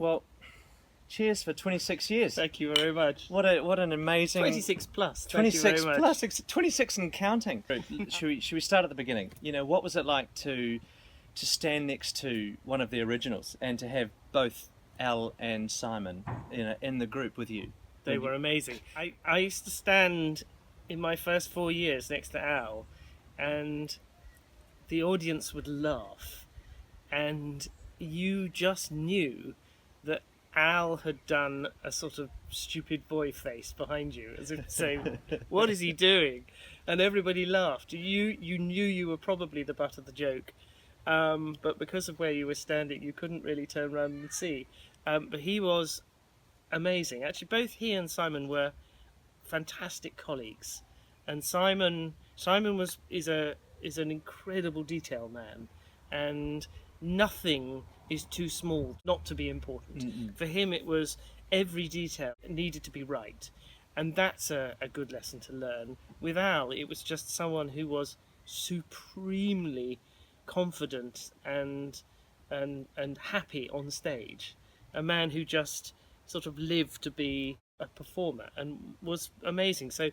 Well, cheers for 26 years. Thank you very much. What an amazing 26 plus. 26 Thank you very plus much. 26 and counting. should we start at the beginning? What was it like to stand next to one of the originals and to have both Al and Simon in the group with you? They were amazing. I used to stand in my first 4 years next to Al, and the audience would laugh, and you just knew that Al had done a sort of stupid boy face behind you, as if to say, what is he doing? And everybody laughed. You knew you were probably the butt of the joke, but because of where you were standing, you couldn't really turn around and see. But he was amazing. Actually, both he and Simon were fantastic colleagues, and Simon is an incredible detail man, and nothing is too small not to be important. Mm-mm. For him, it was every detail needed to be right, and that's a good lesson to learn. With Al, it was just someone who was supremely confident and happy on stage, a man who just sort of lived to be a performer and was amazing. So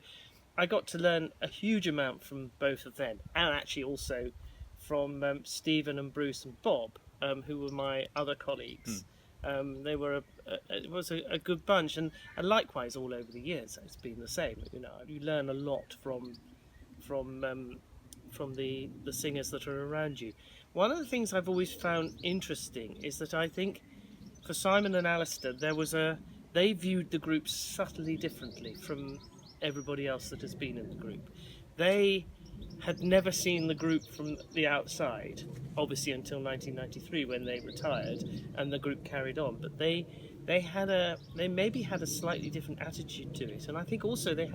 I got to learn a huge amount from both of them, and actually also from Stephen and Bruce and Bob, who were my other colleagues. They were it was a good bunch, and likewise all over the years it's been the same. You learn a lot from the singers that are around you. One of the things I've always found interesting is that I think for Simon and Alistair, they viewed the group subtly differently from everybody else that has been in the group. They had never seen the group from the outside, obviously until 1993 when they retired and the group carried on. But they maybe had a slightly different attitude to it, and I think also they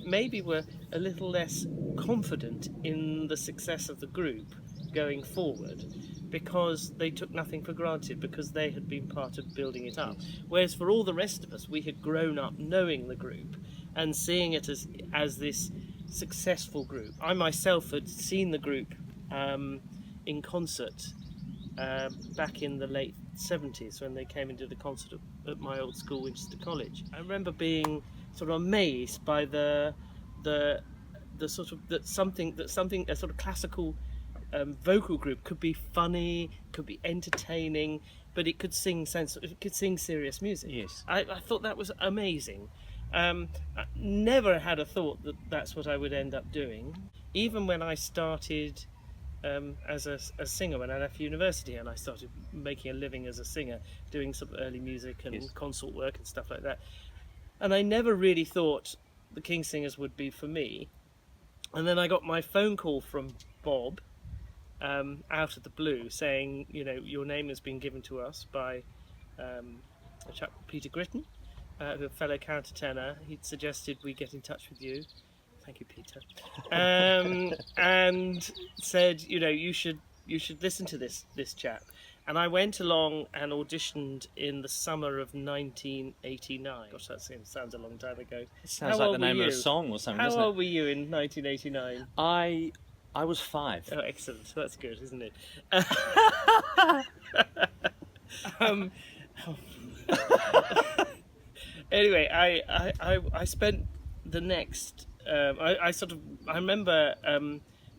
maybe were a little less confident in the success of the group going forward, because they took nothing for granted, because they had been part of building it up. Whereas for all the rest of us, we had grown up knowing the group and seeing it as this successful group. I myself had seen the group in concert back in the late 70s when they came and did a concert at my old school, Winchester College. I remember being sort of amazed by the sort of a sort of classical vocal group could be funny, could be entertaining, but it could sing serious music. Yes. I thought that was amazing. I never had a thought that that's what I would end up doing. Even when I started as a singer, when I left university and I started making a living as a singer, doing some early music and Yes. consort work and stuff like that. And I never really thought the King Singers would be for me. And then I got my phone call from Bob, out of the blue, saying, your name has been given to us by a chap called Peter Gritton, a fellow countertenor. He'd suggested we get in touch with you. Thank you, Peter. And said, you should listen to this chap. And I went along and auditioned in the summer of 1989. Gosh, that sounds a long time ago. It sounds like the name of a song or something, doesn't it? How old were you in 1989? I was 5. Oh, excellent. That's good, isn't it? Anyway, I spent the next... I remember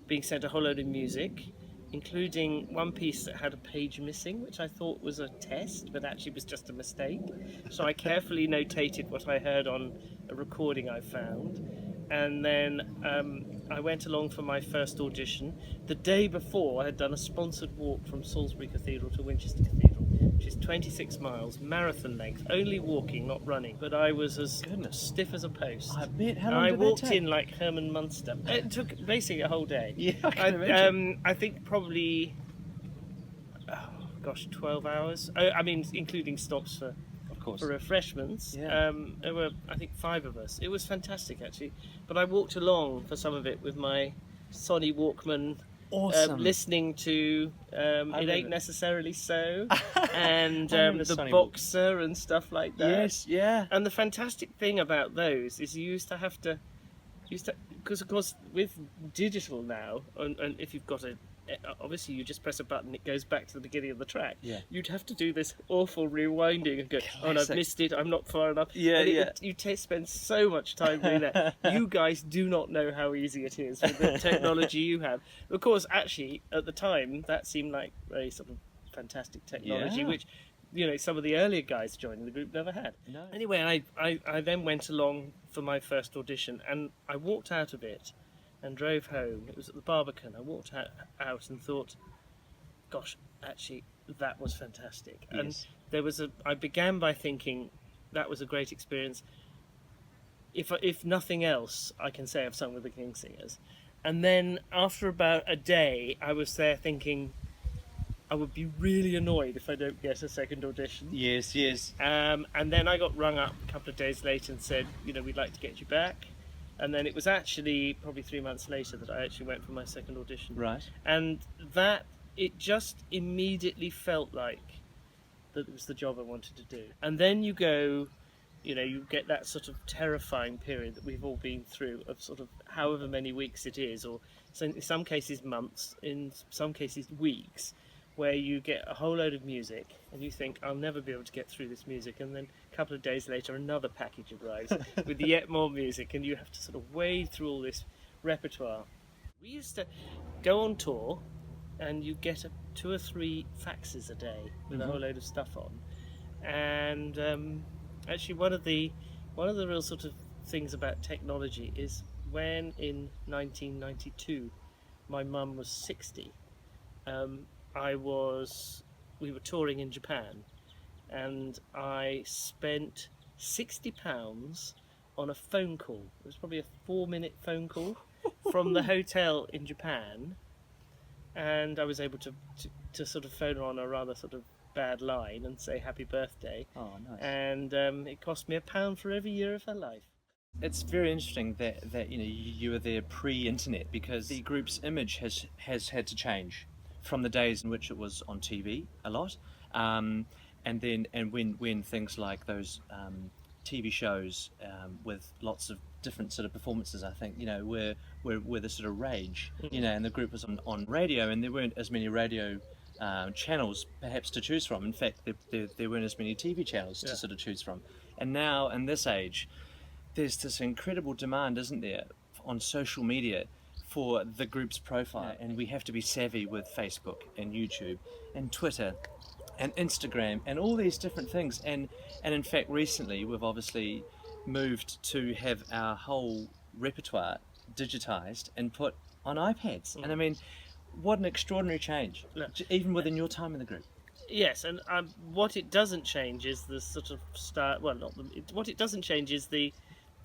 being sent a whole load of music, including one piece that had a page missing, which I thought was a test, but actually was just a mistake. So I carefully notated what I heard on a recording I found. And then I went along for my first audition. The day before, I had done a sponsored walk from Salisbury Cathedral to Winchester Cathedral, which is 26 miles, marathon length, only walking, not running. But I was as stiff as a post. I bet. How long I did that walked take? in like Herman Munster. It took basically a whole day. Yeah, I can imagine. I think probably, 12 hours. I mean, including stops for refreshments. Yeah. There were, I think, 5 of us. It was fantastic, actually. But I walked along for some of it with my Sony Walkman, Awesome. listening to It Ain't Necessarily So, and the Sony Boxer and stuff like that. Yes, yeah. And the fantastic thing about those is you used to because of course with digital now, and if you've got obviously you just press a button, it goes back to the beginning of the track. Yeah. You'd have to do this awful rewinding and go, oh no, I've missed it, I'm not far enough. Yeah, and you spend so much time doing that. You guys do not know how easy it is with the technology you have. Of course, actually, at the time, that seemed like very sort of fantastic technology, Yeah. which, you know, some of the earlier guys joining the group never had. No. Anyway, I then went along for my first audition, and I walked out of it and drove home. It was at the Barbican. I walked out and thought, gosh, actually, that was fantastic. Yes. And I began by thinking that was a great experience. If nothing else, I can say I've sung with the King Singers. And then after about a day, I was there thinking, I would be really annoyed if I don't get a second audition. Yes, yes. And then I got rung up a couple of days later and said, you know, we'd like to get you back. And then it was actually probably 3 months later that I actually went for my second audition. Right. And it just immediately felt like that it was the job I wanted to do. And then you go, you know, you get that sort of terrifying period that we've all been through of sort of however many weeks it is, or in some cases months, in some cases weeks, where you get a whole load of music and you think, I'll never be able to get through this music, and then a couple of days later another package arrives with yet more music, and you have to sort of wade through all this repertoire. We used to go on tour and you get 2 or 3 faxes a day with a whole load of stuff on, and actually one of the real sort of things about technology is when in 1992 my mum was 60, we were touring in Japan, and I spent £60 on a phone call. It was probably a 4-minute phone call from the hotel in Japan, and I was able to sort of phone her on a rather sort of bad line and say happy birthday. Oh, nice. And it cost me £1 for every year of her life. It's very interesting that you know you were there pre-internet, because the group's image has had to change from the days in which it was on TV a lot, and when things like those TV shows with lots of different sort of performances, I think, you know, were the sort of rage, you know, and the group was on radio, and there weren't as many radio channels perhaps to choose from. In fact, there weren't as many TV channels to sort of choose from. And now in this age, there's this incredible demand, isn't there, on social media for the group's profile, and we have to be savvy with Facebook and YouTube and Twitter and Instagram and all these different things. And in fact, recently we've obviously moved to have our whole repertoire digitized and put on iPads. And I mean, what an extraordinary change, even within your time in the group. Yes, and what it doesn't change is the sort of start. Well, not what it doesn't change is the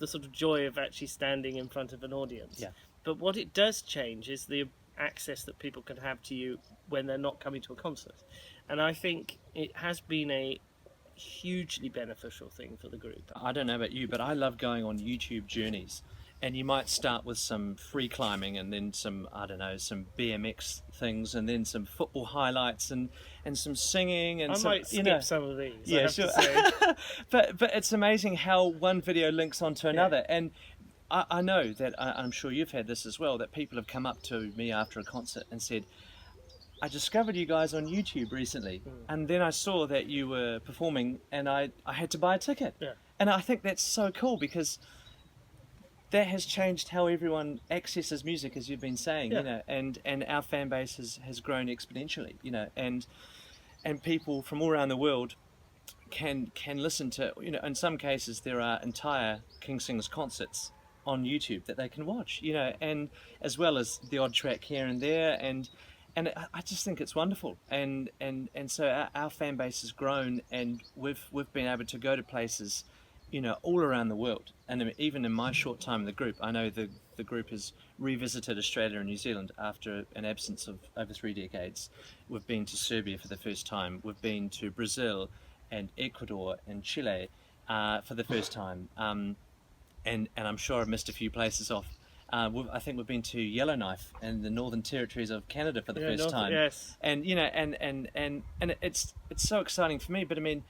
sort of joy of actually standing in front of an audience. Yeah. But what it does change is the access that people can have to you when they're not coming to a concert. And I think it has been a hugely beneficial thing for the group. I don't know about you, but I love going on YouTube journeys. And you might start with some free climbing, and then some, I don't know, some BMX things, and then some football highlights, and some singing, and I might skip some of these. Yeah, sure. but it's amazing how one video links onto another. And I know that, I'm sure you've had this as well, that people have come up to me after a concert and said, I discovered you guys on YouTube recently, and then I saw that you were performing, and I had to buy a ticket. Yeah. And I think that's so cool, because that has changed how everyone accesses music, as you've been saying, you know, and our fan base has grown exponentially, you know, and people from all around the world can listen to, you know, in some cases there are entire King Singers concerts on YouTube that they can watch, you know, and as well as the odd track here and there, and I just think it's wonderful, and so our fan base has grown, and we've been able to go to places, you know, all around the world. And even in my short time in the group, I know the group has revisited Australia and New Zealand after an absence of over 3 decades. We've been to Serbia for the first time. We've been to Brazil and Ecuador and Chile for the first time. And I'm sure I've missed a few places off. I think we've been to Yellowknife and the Northern Territories of Canada for the first time. Yes. And you know, and it's so exciting for me. But I mean,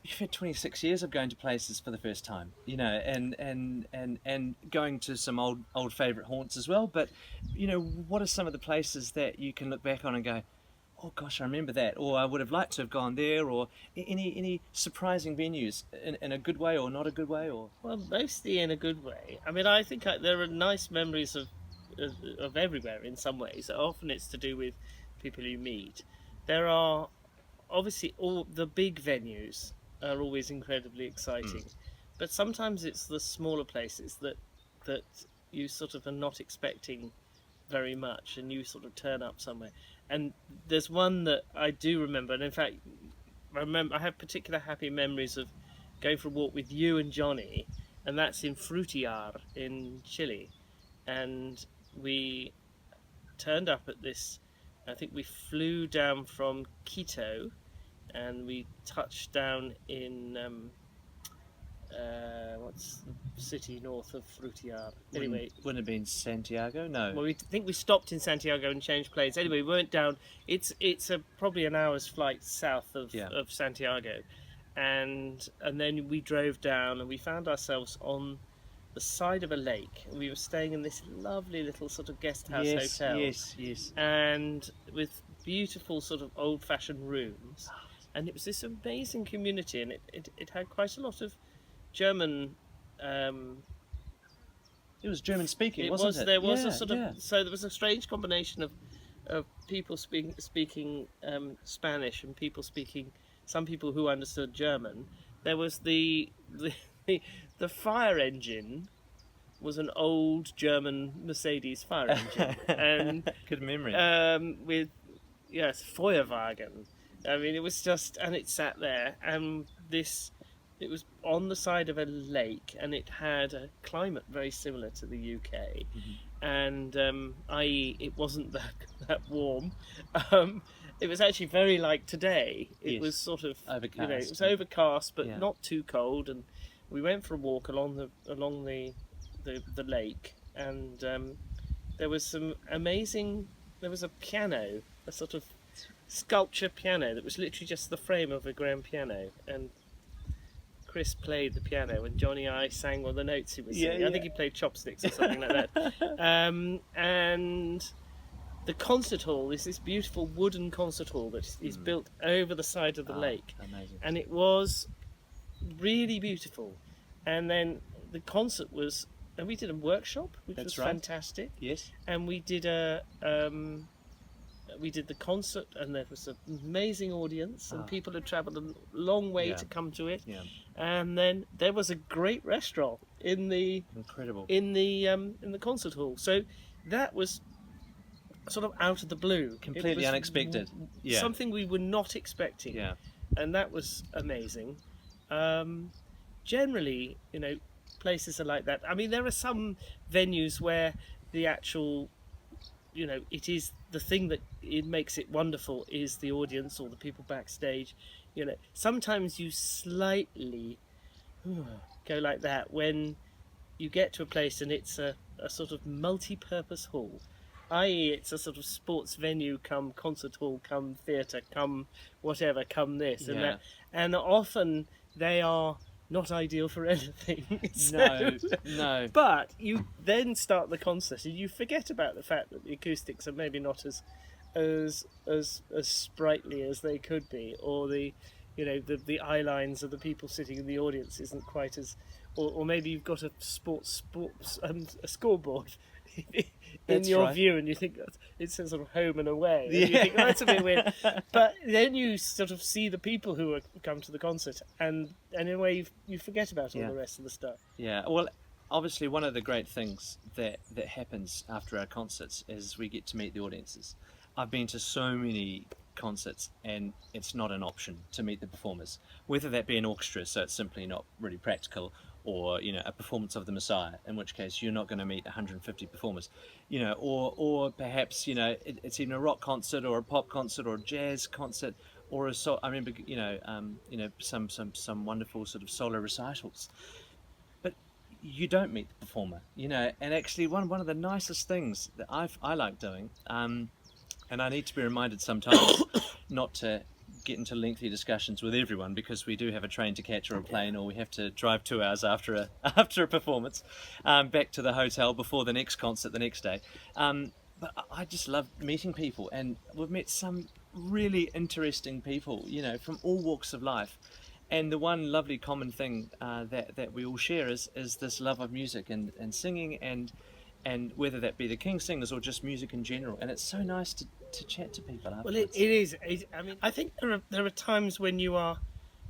you've had 26 years of going to places for the first time, you know, and going to some old favourite haunts as well. But, you know, what are some of the places that you can look back on and go, oh gosh, I remember that, or I would have liked to have gone there, or any surprising venues in a good way or not a good way, or Well, mostly in a good way. I mean, I think there are nice memories of everywhere in some ways. Often it's to do with people you meet. There are obviously all the big venues are always incredibly exciting, but sometimes it's the smaller places that you sort of are not expecting very much, and you sort of turn up somewhere. And there's one that I do remember, and in fact, I have particular happy memories of going for a walk with you and Johnny, and that's in Frutillar in Chile. And we turned up at this, I think we flew down from Quito, and we touched down in what's the city north of Frutillar? Anyway, wouldn't have been Santiago, no. well, we think we stopped in Santiago and changed planes. Anyway, we went down. It's probably an hour's flight south of Santiago, and then we drove down, and we found ourselves on the side of a lake. We were staying in this lovely little sort of guest house hotel. Yes. And with beautiful sort of old-fashioned rooms, and it was this amazing community, and it had quite a lot of German. It was German speaking, wasn't it? There was yeah, a sort of so there was a strange combination of people speaking Spanish and some people who understood German. There was the fire engine was an old German Mercedes fire engine, and good memory. With Feuerwagen. I mean, it was just, and it sat there, and it was on the side of a lake, and it had a climate very similar to the UK, and i.e. it wasn't that warm. It was actually very like today. It was sort of overcast. It was overcast, but not too cold. And we went for a walk along the lake, and there was some amazing. There was a piano, a sort of sculpture piano that was literally just the frame of a grand piano, and Chris played the piano, and Johnny and I sang all the notes he was singing. I think he played chopsticks or something like that. And the concert hall is this beautiful wooden concert hall that is built over the side of the lake. Amazing. And it was really beautiful. And then the concert was, and we did a workshop, which was fantastic. Yes. And we did we did the concert, and there was an amazing audience, and people had travelled a long way to come to it. Yeah. And then there was a great restaurant in the concert hall. So that was sort of out of the blue, completely unexpected. Something we were not expecting. Yeah. And that was amazing. Generally, places are like that. I mean, there are some venues where the actual, it is the thing that it makes it wonderful is the audience or the people backstage. Sometimes you slightly go like that when you get to a place and it's a sort of multi-purpose hall, i.e. it's a sort of sports venue come concert hall come theatre come whatever come this and that, and often they are not ideal for anything. No. But you then start the concert and you forget about the fact that the acoustics are maybe not as sprightly as they could be, or the eye lines of the people sitting in the audience isn't quite as, or maybe you've got a sports a scoreboard in your view, and you think that it says sort of home and away. And you think, that's a bit weird. But then you sort of see the people who come to the concert, and in a way you forget about all the rest of the stuff. Yeah, well, obviously one of the great things that happens after our concerts is we get to meet the audiences. I've been to so many concerts, and it's not an option to meet the performers, whether that be an orchestra, so it's simply not really practical, or a performance of the Messiah, in which case you're not going to meet 150 performers, or perhaps it's even a rock concert or a pop concert or a jazz concert, or I remember some wonderful sort of solo recitals, but you don't meet the performer, and actually one of the nicest things that I like doing, and I need to be reminded sometimes not to get into lengthy discussions with everyone because we do have a train to catch or a plane, or we have to drive 2 hours after a performance back to the hotel before the next concert the next day. But I just love meeting people, and we've met some really interesting people, from all walks of life. And the one lovely common thing that we all share is this love of music and singing, and whether that be the King Singers or just music in general. And it's so nice to chat to people Well, afterwards. it is. I mean, I think there are times when you are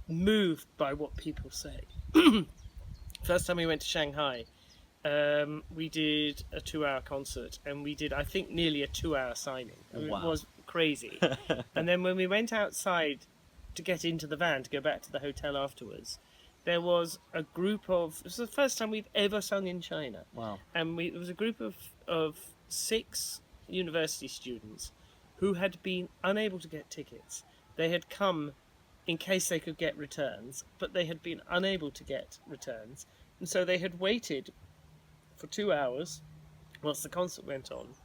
moved by what people say. First time we went to Shanghai, we did a 2-hour concert, and we did, I think, nearly a 2-hour signing. I mean, Wow. It was crazy. And then when we went outside to get into the van to go back to the hotel afterwards, there was a group of, it was the first time we'd ever sung in China. Wow. And it was a group of 6 university students who had been unable to get tickets. They had come in case they could get returns, but they had been unable to get returns. And so they had waited for 2 hours whilst the concert went on.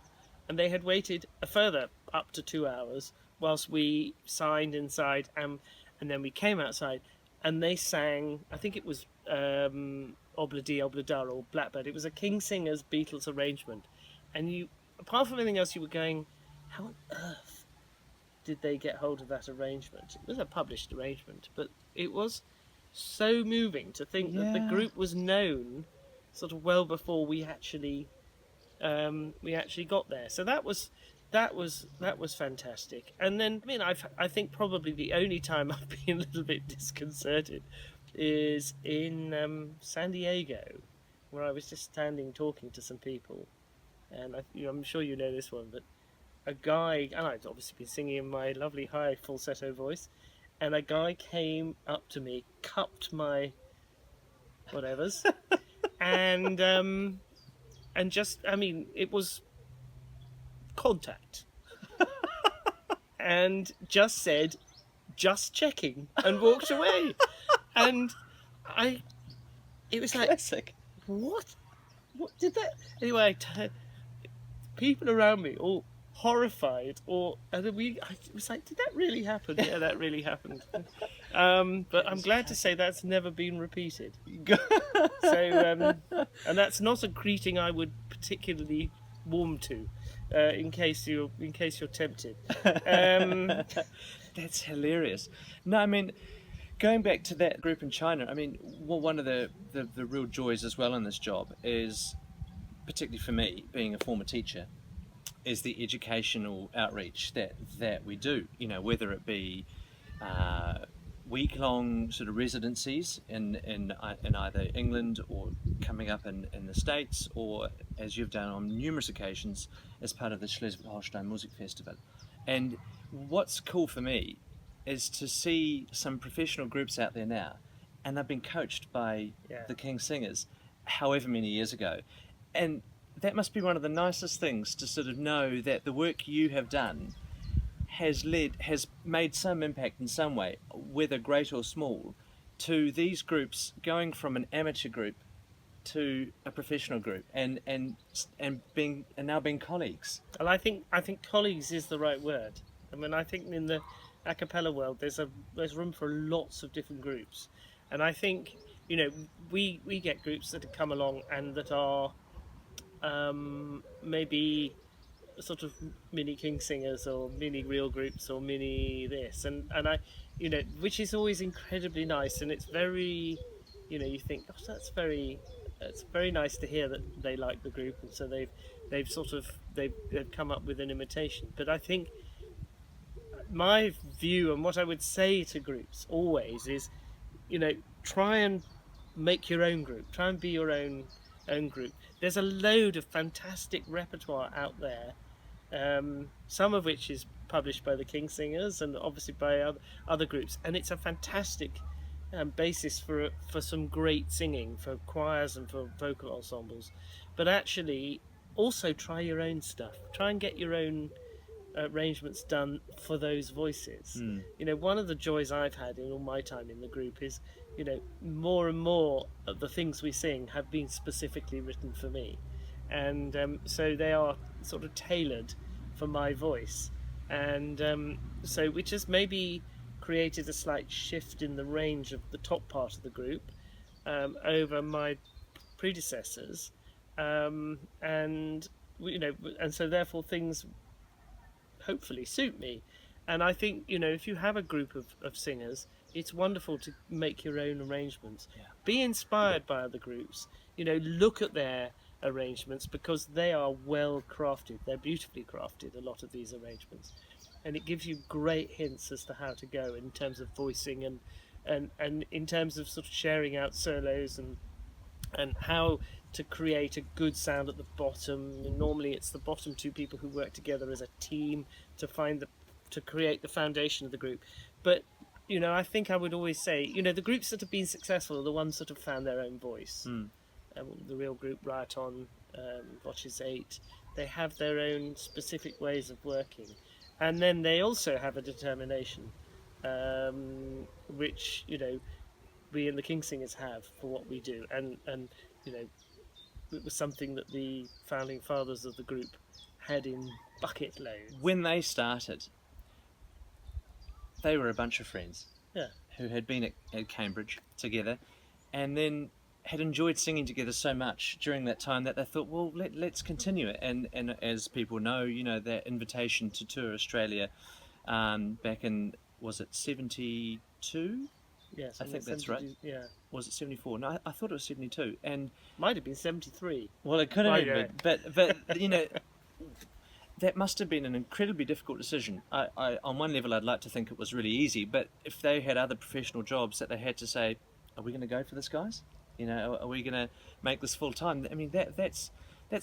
And they had waited a further up to 2 hours whilst we signed inside. And then we came outside and they sang, I think it was Obla-Dee, Obla-Da, or Blackbird. It was a King Singers Beatles arrangement. And you, apart from anything else, you were going, how on earth did they get hold of that arrangement? It was a published arrangement, but it was so moving to think that the group was known sort of well before we actually got there. So that was fantastic. And then, I mean, I think probably the only time I've been a little bit disconcerted is in San Diego, where I was just standing talking to some people, and I'm sure you know this one, but a guy, and I'd obviously been singing in my lovely high falsetto voice, and a guy came up to me, cupped my whatevers, and just, I mean, it was contact, and just said, just checking, and walked away. And it was like, Classic. what did that? Anyway, people around me all horrified, and then it was like, did that really happen? Yeah, that really happened. But I'm glad to say that's never been repeated. So, and that's not a greeting I would particularly warm to, in case you're tempted. That's hilarious. No, I mean, going back to that group in China, I mean, one of the real joys as well in this job is, particularly for me, being a former teacher, is the educational outreach that we do. Whether it be week-long sort of residencies in either England or coming up in the States, or as you've done on numerous occasions as part of the Schleswig-Holstein Music Festival. And what's cool for me is to see some professional groups out there now, and they've been coached by the King Singers however many years ago. And that must be one of the nicest things, to sort of know that the work you have done has made some impact in some way, whether great or small, to these groups going from an amateur group to a professional group, and now being colleagues. And I think colleagues is the right word. I mean, I think in the a cappella world there's room for lots of different groups, and I think we get groups that have come along and that are maybe sort of mini King Singers or mini real groups or mini this, and I which is always incredibly nice, and it's very you think, gosh, it's very nice to hear that they like the group, and so they've come up with an imitation. But I think my view, and what I would say to groups always, is try and make your own group, try and be your own group. There's a load of fantastic repertoire out there, some of which is published by the King Singers and obviously by other groups, and it's a fantastic basis for some great singing, for choirs and for vocal ensembles. But actually also try your own stuff, try and get your own arrangements done for those voices. One of the joys I've had in all my time in the group is more and more of the things we sing have been specifically written for me, and so they are sort of tailored for my voice, and so which has maybe created a slight shift in the range of the top part of the group over my predecessors, and and so therefore things hopefully suit me. And I think, if you have a group of singers, it's wonderful to make your own arrangements. Yeah. Be inspired by other groups. Look at their arrangements, because they are well crafted. They're beautifully crafted, a lot of these arrangements. And it gives you great hints as to how to go in terms of voicing and in terms of sort of sharing out solos and how to create a good sound at the bottom. And normally it's the bottom two people who work together as a team to create the foundation of the group. But I think I would always say, the groups that have been successful are the ones that have found their own voice. The real group, Bruerton, Watches 8, they have their own specific ways of working, and then they also have a determination, which we in the King Singers have for what we do, and it was something that the founding fathers of the group had in bucket loads. When they started, they were a bunch of friends, Yeah, who had been at Cambridge together, and then had enjoyed singing together so much during that time that they thought, well, let's continue it. And as people know, that invitation to tour Australia back in, was it 72? yes, I think that's right. Yeah, Was it 74? No, I thought it was 72. And might have been 73. well, it could have Right, been, but that must have been an incredibly difficult decision. I on one level, I'd like to think it was really easy, but if they had other professional jobs that they had to say, are we going to go for this, guys? Are we going to make this full time? I mean, that's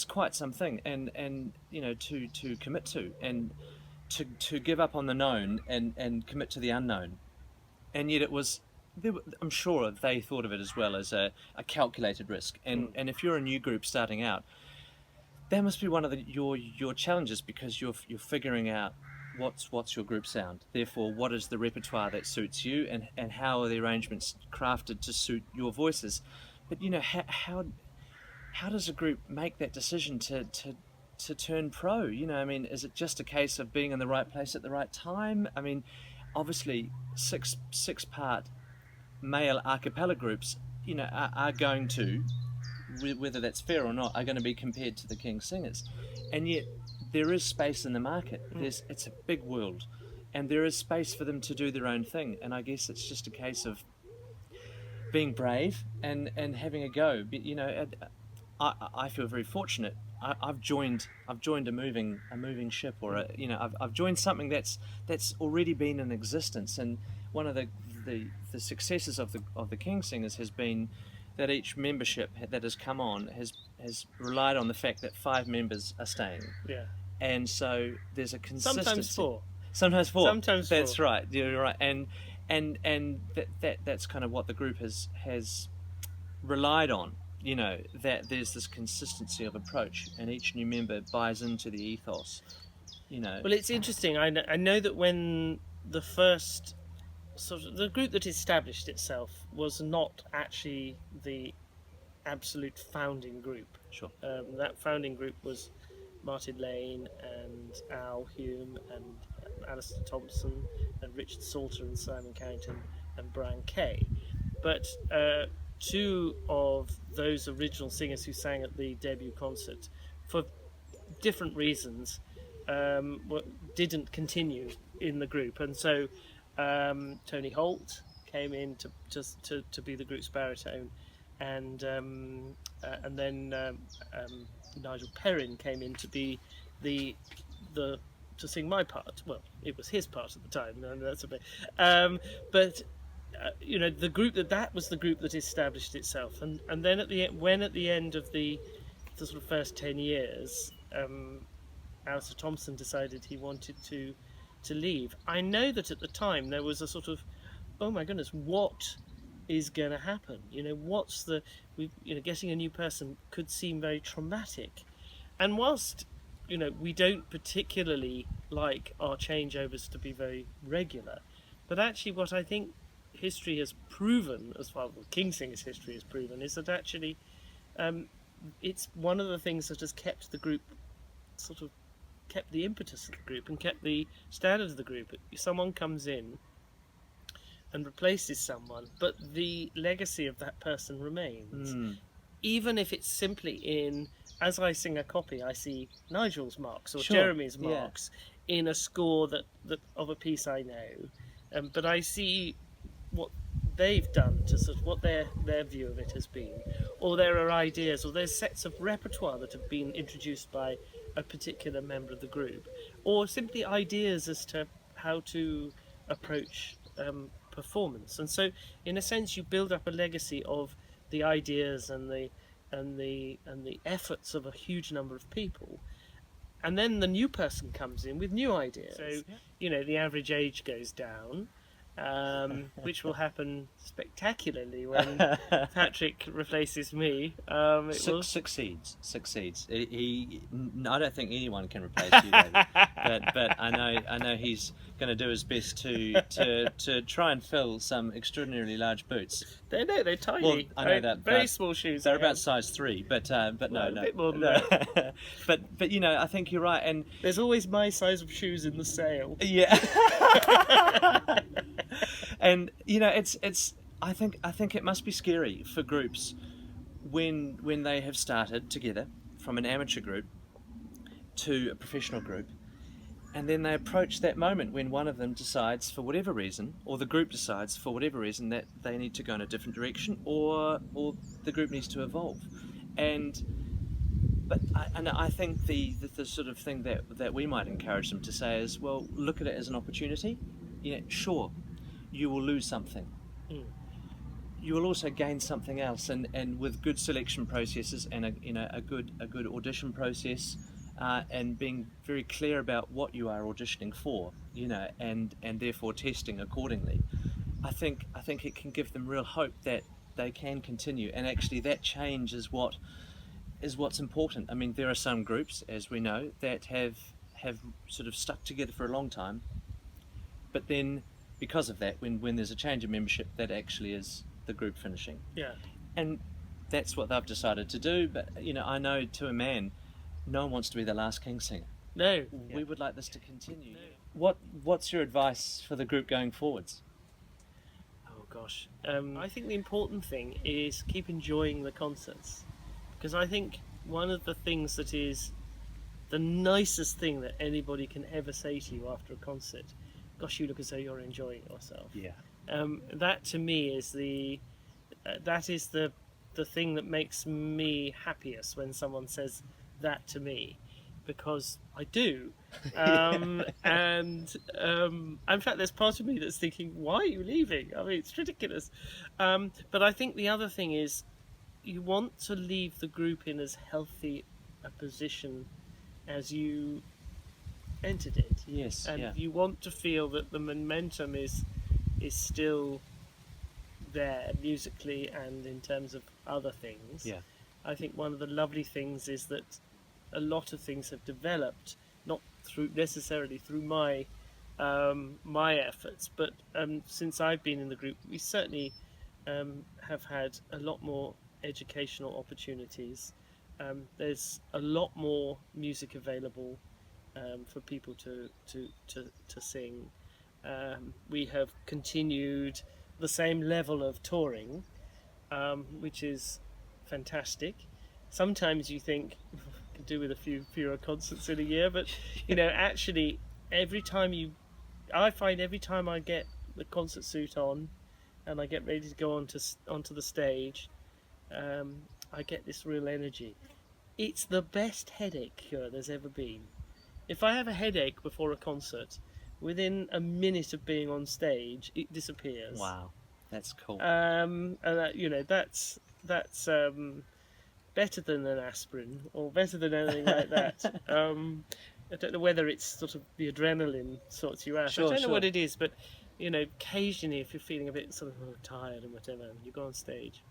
quite something, and to commit to, and to give up on the known and commit to the unknown, and yet it was. I'm sure they thought of it as well as a calculated risk, and if you're a new group starting out, that must be one of your challenges, because you're figuring out what's your group sound. Therefore, what is the repertoire that suits you, and how are the arrangements crafted to suit your voices. But how does a group make that decision to turn pro? I mean, is it just a case of being in the right place at the right time? I mean, obviously six part male a cappella groups are going to, whether that's fair or not, are going to be compared to the King Singers, and yet there is space in the market. It's a big world, and there is space for them to do their own thing. And I guess it's just a case of being brave and having a go. But I feel very fortunate. I've joined a moving ship, or I've joined something that's already been in existence. And one of the successes of the King Singers has been that each membership that has come on has relied on the fact that 5 members are staying. Yeah. And so there's a consistency. Sometimes 4. Sometimes 4. Sometimes 4. That's right. You're right. And that's kind of what the group has relied on. That there's this consistency of approach, and each new member buys into the ethos. Well, it's interesting. I know that when the first the group that established itself was not actually the absolute founding group. Sure. That founding group was Martin Lane and Al Hume and Alistair Thompson and Richard Salter and Simon Carrington and Brian Kay. But 2 of those original singers who sang at the debut concert, for different reasons, didn't continue in the group, and so Tony Holt came in to be the group's baritone, and then Nigel Perrin came in to be to sing my part. Well, it was his part at the time, and that's a bit. But the group that was the group that established itself, and then at the end of the sort of first 10 years, Alistair Thompson decided he wanted to leave. I know that at the time there was a sort of, oh my goodness, what is going to happen? Getting a new person could seem very traumatic. And whilst, we don't particularly like our changeovers to be very regular, but actually what I think history has proven, as far as King Singers history has proven, is that actually it's one of the things that has kept the group kept the impetus of the group and kept the standard of the group. If someone comes in and replaces someone, but the legacy of that person remains. Mm. Even if it's simply in, as I sing a copy, I see Nigel's marks or Sure, Jeremy's yeah. marks in a score that of a piece I know, but I see what they've done to sort of what their view of it has been, or there are ideas or there's sets of repertoire that have been introduced by a particular member of the group, or simply ideas as to how to approach performance. And so in a sense you build up a legacy of the ideas and the efforts of a huge number of people, and then the new person comes in with new ideas. So the average age goes down, which will happen spectacularly when Patrick replaces me. Succeeds. I don't think anyone can replace you, David. but I know he's going to do his best to try and fill some extraordinarily large boots. They're tiny. Well, I know that very small shoes. They're about size 3, but no. A bit more than that. but I think you're right, and there's always my size of shoes in the sale. Yeah. And it's I think it must be scary for groups when they have started together from an amateur group to a professional group, and then they approach that moment when one of them decides for whatever reason, or the group decides for whatever reason, that they need to go in a different direction, or the group needs to evolve. But I think the sort of thing that we might encourage them to say is, well, look at it as an opportunity. Sure, you will lose something. You will also gain something else, and with good selection processes and a good audition process, and being very clear about what you are auditioning for, and therefore testing accordingly. I think it can give them real hope that they can continue, and actually that change is what's important. I mean, there are some groups, as we know, that have sort of stuck together for a long time, but then because of that, when there's a change of membership, that actually is the group finishing. Yeah. And that's what they've decided to do. But I know to a man, no one wants to be the last King singer. No. We would like this to continue. No. What's your advice for the group going forwards? Oh gosh, I think the important thing is keep enjoying the concerts, because I think one of the things that is the nicest thing that anybody can ever say to you after a concert, gosh, you look as though you're enjoying yourself. Yeah. That to me is the thing that makes me happiest when someone says that to me, because I do. In fact, there's part of me that's thinking, why are you leaving? I mean, it's ridiculous. But I think the other thing is, you want to leave the group in as healthy a position as you entered it. Yes. And you want to feel that the momentum is still there musically and in terms of other things. Yeah. I think one of the lovely things is that a lot of things have developed, not necessarily through my efforts, but since I've been in the group, we certainly have had a lot more educational opportunities. There's a lot more music available for people to sing. We have continued the same level of touring, which is fantastic. Sometimes you think could do with a few fewer concerts in a year, but actually every time I get the concert suit on and I get ready to go onto the stage, I get this real energy. It's the best headache cure there's ever been. If I have a headache before a concert, within a minute of being on stage, it disappears. Wow, that's cool. And that's better than an aspirin or better than anything like that. I don't know whether it's sort of the adrenaline sorts you out. Sure, I don't know sure. what it is, but occasionally if you're feeling a bit sort of tired and whatever, you go on stage,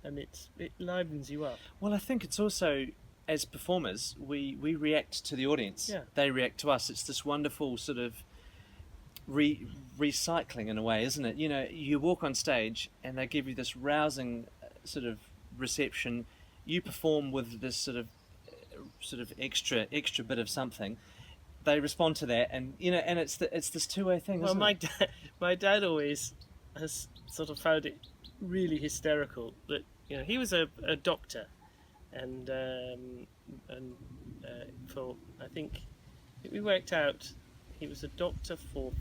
and it livens you up. Well, I think it's also, as performers, we react to the audience. Yeah. They react to us. It's this wonderful sort of recycling in a way, isn't it? You walk on stage and they give you this rousing sort of reception. You perform with this sort of extra bit of something. They respond to that, and and it's this two-way thing. Well, isn't it? my dad always has sort of found it really hysterical that he was a doctor, and for I think we worked out he was a doctor for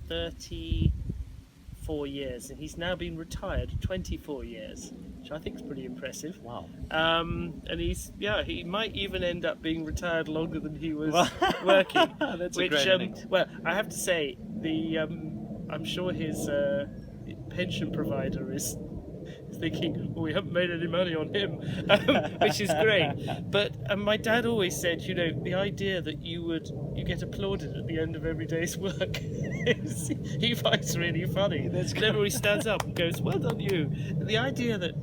34 years, and he's now been retired 24 years, which I think is pretty impressive. Wow. And he might even end up being retired longer than he was working. That's which, a great innings. well, I have to say, I'm sure his pension provider is thinking, we haven't made any money on him, which is great. But my dad always said, the idea that you get applauded at the end of every day's work, he finds really funny. Everybody stands up and goes, well done you. And the idea that,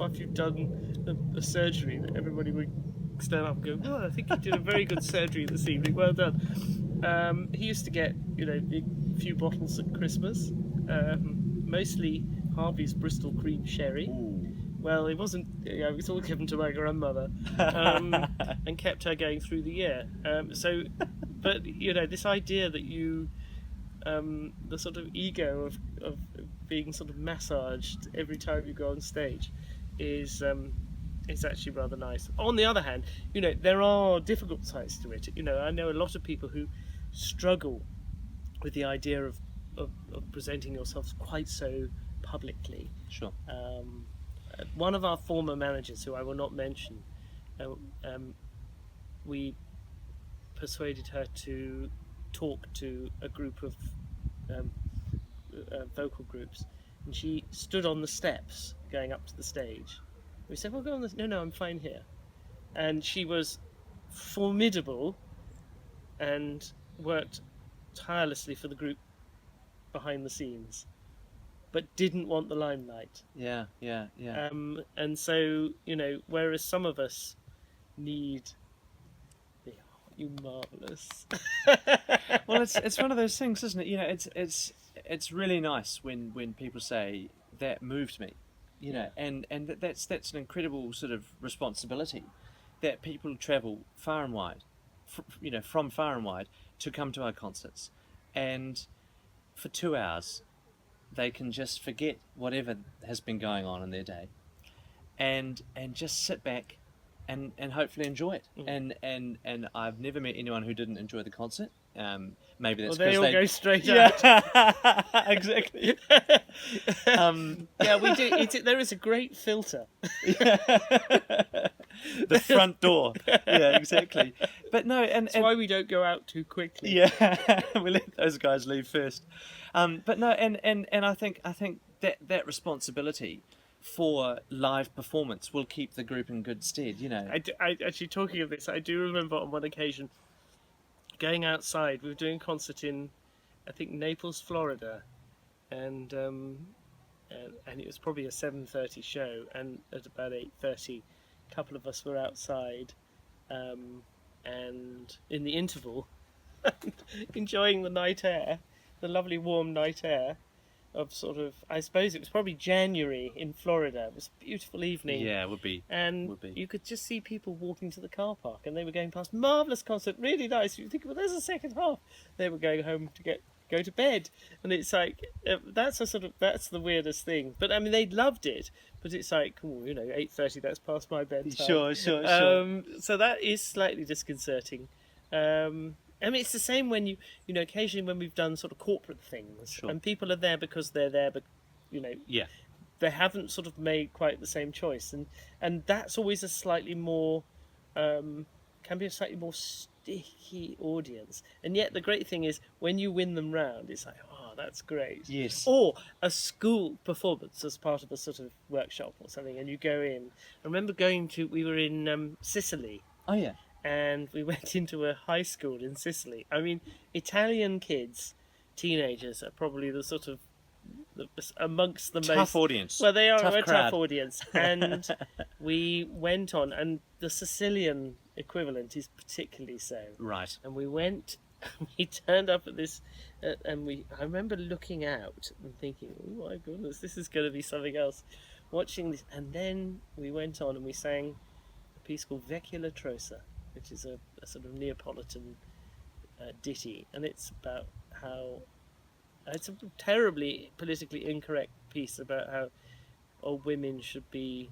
after you've done a surgery, that everybody would stand up and go, well, I think you did a very good surgery this evening, well done. He used to get, a few bottles at Christmas, mostly Harvey's Bristol Cream Sherry. Ooh. Well, it wasn't. It was all given to my grandmother, and kept her going through the year. But this idea that the sort of ego of being sort of massaged every time you go on stage, is actually rather nice. On the other hand, there are difficult sides to it. I know a lot of people who struggle with the idea of presenting yourselves quite so publicly. Sure. One of our former managers, who I will not mention, we persuaded her to talk to a group of vocal groups, and she stood on the steps going up to the stage. We said, well, go on this. No, I'm fine here. And she was formidable and worked tirelessly for the group behind the scenes, but didn't want the limelight. Yeah. And so, whereas some of us need the, you marvellous. Well, it's one of those things, isn't it? It's really nice when people say that moved me, and that's an incredible sort of responsibility, that people travel far and wide, from far and wide to come to our concerts, and for 2 hours they can just forget whatever has been going on in their day, and just sit back and hopefully enjoy it. And I've never met anyone who didn't enjoy the concert. Maybe that's because they all go straight out. Exactly. Yeah, we do. There is a great filter. The front door. Yeah, exactly. But no, that's why we don't go out too quickly. Yeah, we let those guys leave first. But no, and I think that responsibility for live performance will keep the group in good stead. I actually, talking of this, I do remember on one occasion going outside. We were doing a concert in, I think, Naples, Florida, and it was probably a 7:30 show, and at about 8:30, a couple of us were outside, and in the interval, enjoying the night air, the lovely warm night air of sort of, I suppose it was probably January in Florida. It was a beautiful evening. Yeah, it would be. And you could just see people walking to the car park, and they were going past. Marvellous concert, really nice. You think, well, there's a second half. They were going home to go to bed, and it's like that's the weirdest thing. But I mean, they loved it. But it's like, 8:30. That's past my bedtime. Sure. So that is slightly disconcerting. I mean, it's the same when you occasionally when we've done sort of corporate things, Sure. and people are there because they're there, but Yeah. they haven't sort of made quite the same choice, and that's always a slightly more can be a slightly more sticky audience. And yet the great thing is when you win them round, it's like, oh, that's great. Yes. Or a school performance as part of a sort of workshop or something, and you go in. I remember we were in Sicily. Oh yeah. And we went into a high school in Sicily. I mean, Italian kids, teenagers, are probably the sort of amongst the tough most audience. Well, they are Tough a crowd. tough audience, and we went on, and the Sicilian equivalent is particularly so. Right. And we went, we turned up at this, and I remember looking out and thinking, oh my goodness, this is going to be something else. Watching this, and then we went on and we sang a piece called Vecchia La Trosa, which is a sort of Neapolitan ditty, and it's about how It's a terribly politically incorrect piece about how old women should be,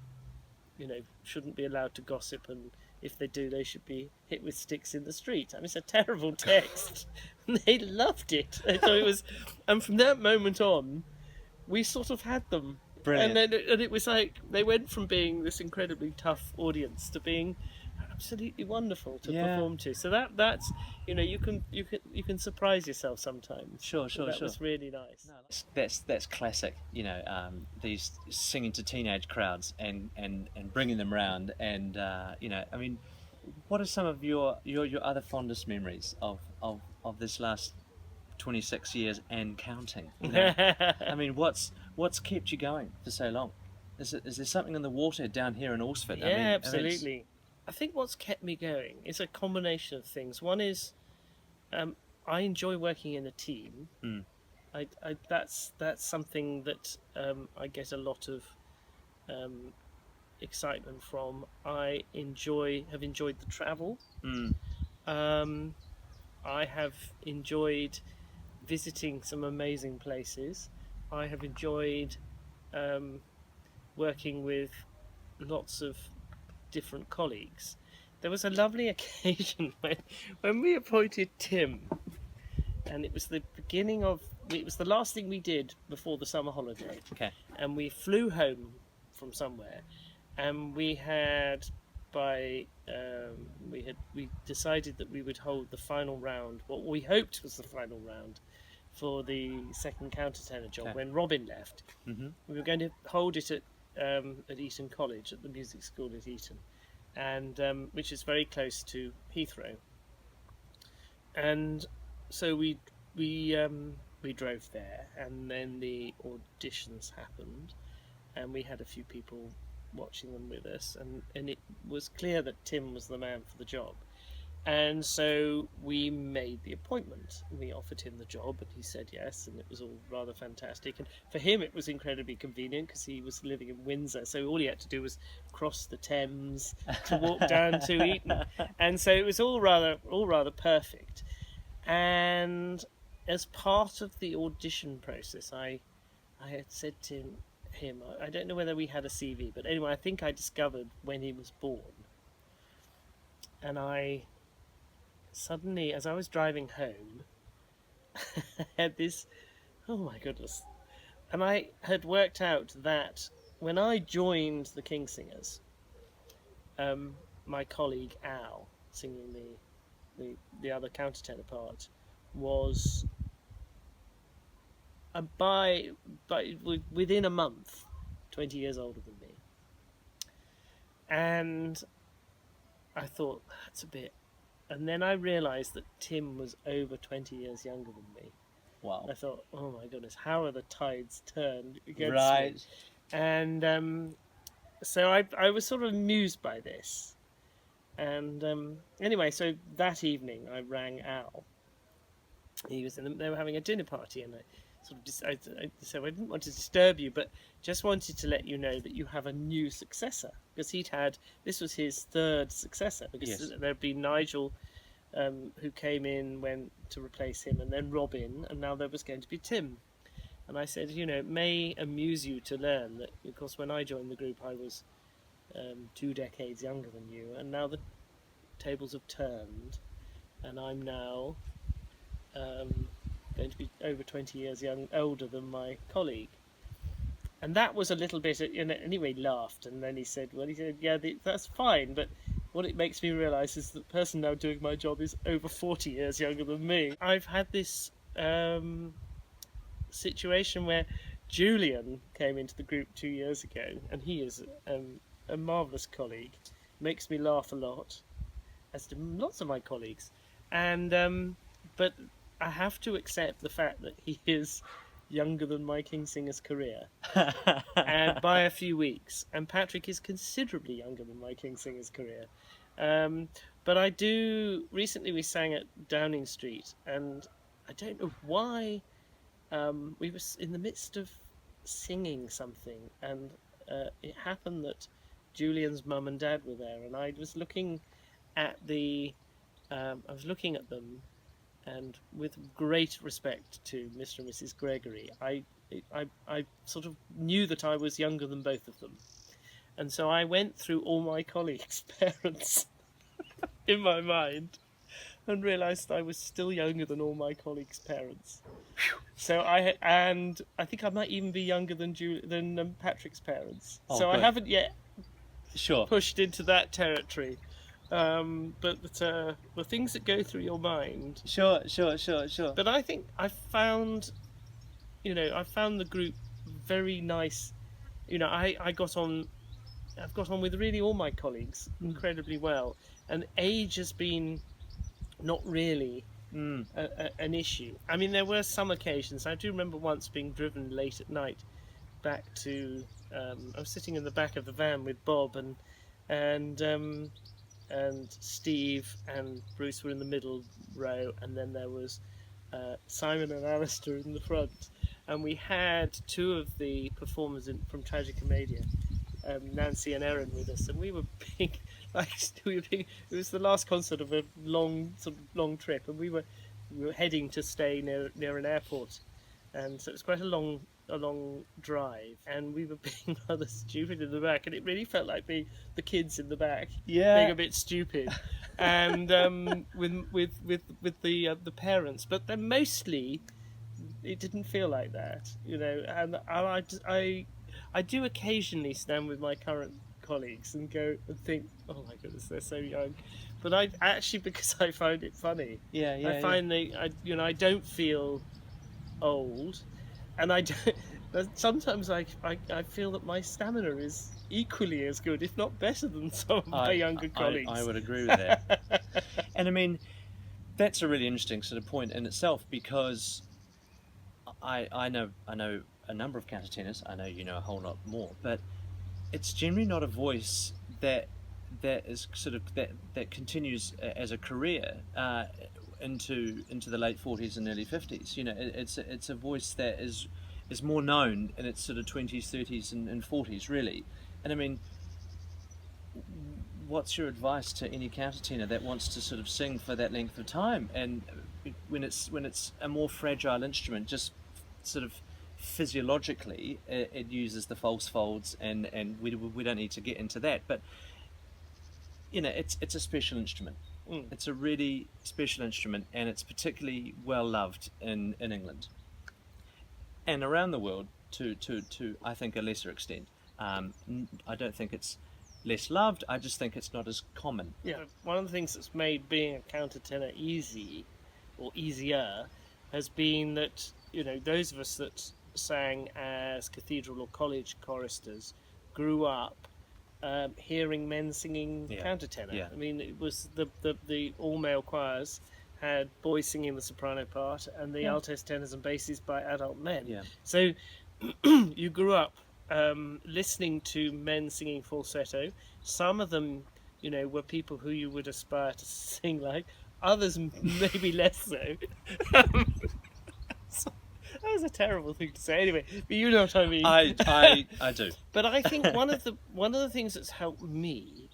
shouldn't be allowed to gossip, and if they do, they should be hit with sticks in the street. I mean, it's a terrible text. And they loved it. I thought it was, and from that moment on, we sort of had them. Brilliant. And it was like they went from being this incredibly tough audience to being absolutely wonderful to perform to. So that's you can surprise yourself sometimes. Sure. That was really nice. No, that's classic. These singing to teenage crowds and bringing them round, and I mean, what are some of your other fondest memories of this last 26 years and counting? I mean, what's kept you going for so long? Is there something in the water down here in Alsford? Yeah, absolutely. I think what's kept me going is a combination of things. One is I enjoy working in a team. That's something that I get a lot of excitement from. I have enjoyed the travel. I have enjoyed visiting some amazing places. I have enjoyed working with lots of different colleagues. There was a lovely occasion when we appointed Tim, and it was the last thing we did before the summer holiday. Okay. And we flew home from somewhere, and we decided that we would hold the final round, what we hoped was the final round, for the second countertenor job. Okay. When Robin left. Mm-hmm. We were going to hold it at Eton College, at the music school at Eton, and which is very close to Heathrow. And so we drove there, and then the auditions happened, and we had a few people watching them with us, and it was clear that Tim was the man for the job. And so we made the appointment. We offered him the job, and he said yes, and it was all rather fantastic. And for him, it was incredibly convenient because he was living in Windsor, so all he had to do was cross the Thames to walk down to Eton, and so it was all rather perfect. And as part of the audition process, I had said to him, I don't know whether we had a CV, but anyway, I think I discovered when he was born, and I suddenly, as I was driving home, had this, oh my goodness, and I had worked out that when I joined the King Singers, my colleague Al, singing the other countertenor part, was within a month 20 years older than me. And I thought, that's a bit. And then I realised that Tim was over 20 years younger than me. Wow. I thought, oh my goodness, how are the tides turned against Right. me? And so I was sort of amused by this. And anyway, so that evening I rang Al. They were having a dinner party, and I sort of decided, so I didn't want to disturb you, but just wanted to let you know that you have a new successor, because this was his third successor, because Yes. there'd been Nigel, who came in to replace him, and then Robin, and now there was going to be Tim. And I said, it may amuse you to learn that, of course, when I joined the group, I was 2 decades younger than you, and now the tables have turned, and I'm now going to be over 20 years older than my colleague. And that was a little bit, anyway, laughed, and then he said, yeah, that's fine, but what it makes me realise is that the person now doing my job is over 40 years younger than me. I've had this situation where Julian came into the group 2 years ago, and he is a marvellous colleague, makes me laugh a lot, as do lots of my colleagues, and but I have to accept the fact that he is younger than my King Singer's career, and by a few weeks. And Patrick is considerably younger than my King Singer's career. But recently we sang at Downing Street, and I don't know why, we were in the midst of singing something, and it happened that Julian's mum and dad were there, and I was looking at them, and with great respect to Mr. and Mrs. Gregory, I sort of knew that I was younger than both of them. And so I went through all my colleagues' parents in my mind and realised I was still younger than all my colleagues' parents. So I think I might even be younger than Patrick's parents. Oh, so good. I haven't yet Sure. pushed into that territory. But the things that go through your mind. Sure. But I think I found the group very nice. I've got on with really all my colleagues incredibly well, and age has been not really an issue. I mean, there were some occasions. I do remember once being driven late at night back to. I was sitting in the back of the van with Bob and Steve and Bruce were in the middle row, and then there was Simon and Alistair in the front, and we had two of the performers from Tragicomedia, Nancy and Erin, with us, and we were being it was the last concert of a long trip, and we were heading to stay near an airport, and so it was quite a long drive, and we were being rather stupid in the back, and it really felt like being the kids in the back, being a bit stupid, and with the parents, but then mostly it didn't feel like that, and I do occasionally stand with my current colleagues and go and think, oh my goodness, they're so young, but I actually, because I find it funny, I find I don't feel old, and I don't, sometimes I feel that my stamina is equally as good, if not better, than some of my younger colleagues. I would agree with that. And I mean, that's a really interesting sort of point in itself, because I know a number of countertenors. I know you know a whole lot more, but it's generally not a voice that is sort of that continues as a career into the late 40s and early 50s. It's a voice that is more known in its sort of 20s, 30s, and 40s, really. And I mean, what's your advice to any countertenor that wants to sort of sing for that length of time, and when it's a more fragile instrument, just sort of physiologically it uses the false folds, and we don't need to get into that, but it's a special instrument. It's a really special instrument, and it's particularly well loved in England and around the world to I think a lesser extent. I don't think it's less loved, I just think it's not as common. Yeah, one of the things that's made being a countertenor easy, or easier, has been that those of us that sang as cathedral or college choristers grew up hearing men singing countertenor. Yeah. I mean, it was the all-male choirs had boys singing the soprano part, and the altos, tenors, and basses by adult men. Yeah. So you grew up listening to men singing falsetto. Some of them, were people who you would aspire to sing like. Others maybe less so. That was a terrible thing to say. Anyway, but you know what I mean. I do. But I think one of the things that's helped me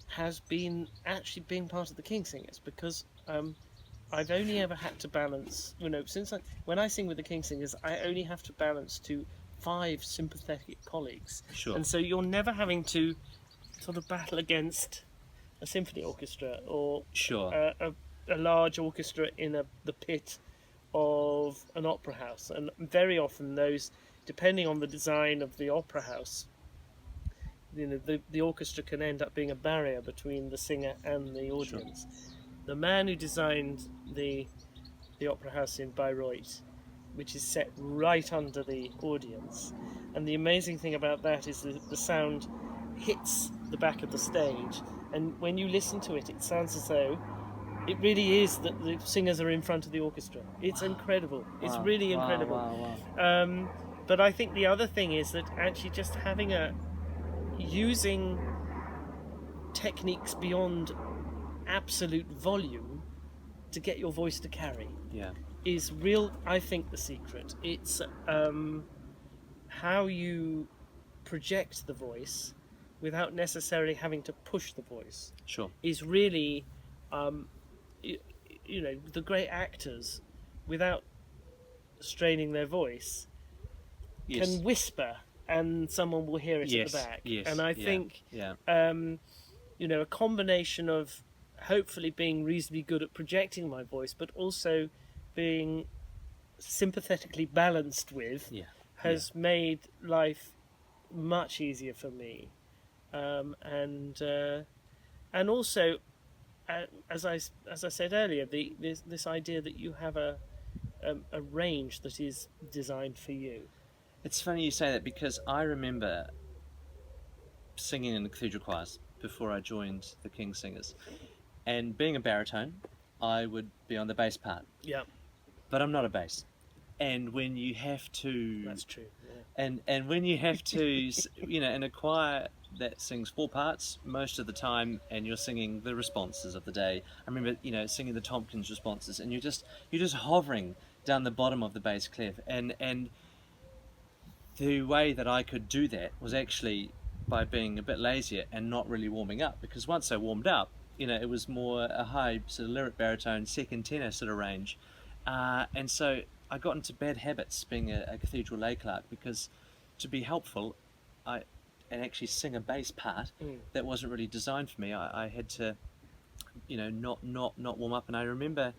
has been actually being part of the King Singers, because I've only ever had to balance. When I sing with the King Singers, I only have to balance to 5 sympathetic colleagues. Sure. And so you're never having to sort of battle against a symphony orchestra or a large orchestra in the pit of an opera house, and very often those, depending on the design of the opera house, the orchestra can end up being a barrier between the singer and the audience. Sure. The man who designed the opera house in Bayreuth, which is set right under the audience, and the amazing thing about that is the sound hits the back of the stage, and when you listen to it, it sounds as though it really is that the singers are in front of the orchestra. It's incredible. It's really incredible. Wow. But I think the other thing is that actually just using techniques beyond absolute volume to get your voice to carry is real, I think, the secret. It's how you project the voice without necessarily having to push the voice. Sure. Is really the great actors, without straining their voice, Yes. can whisper and someone will hear it Yes. at the back. Yes. And I Yeah. think, Yeah. a combination of hopefully being reasonably good at projecting my voice, but also being sympathetically balanced with, Yeah. has made life much easier for me. And also, as I said earlier, this idea that you have a range that is designed for you. It's funny you say that, because I remember singing in the cathedral choirs before I joined the King's Singers, and being a baritone, I would be on the bass part. Yeah, But I'm not a bass, and when you have to, that's true. Yeah. and when you have to, in a choir that sings 4 parts most of the time, and you're singing the responses of the day. I remember, singing the Tompkins responses, and you're just hovering down the bottom of the bass clef, and the way that I could do that was actually by being a bit lazier and not really warming up, because once I warmed up, it was more a high sort of lyric baritone, second tenor sort of range, and so I got into bad habits being a cathedral lay clerk, because to be helpful, and actually sing a bass part that wasn't really designed for me, I had to, not warm up. And I remember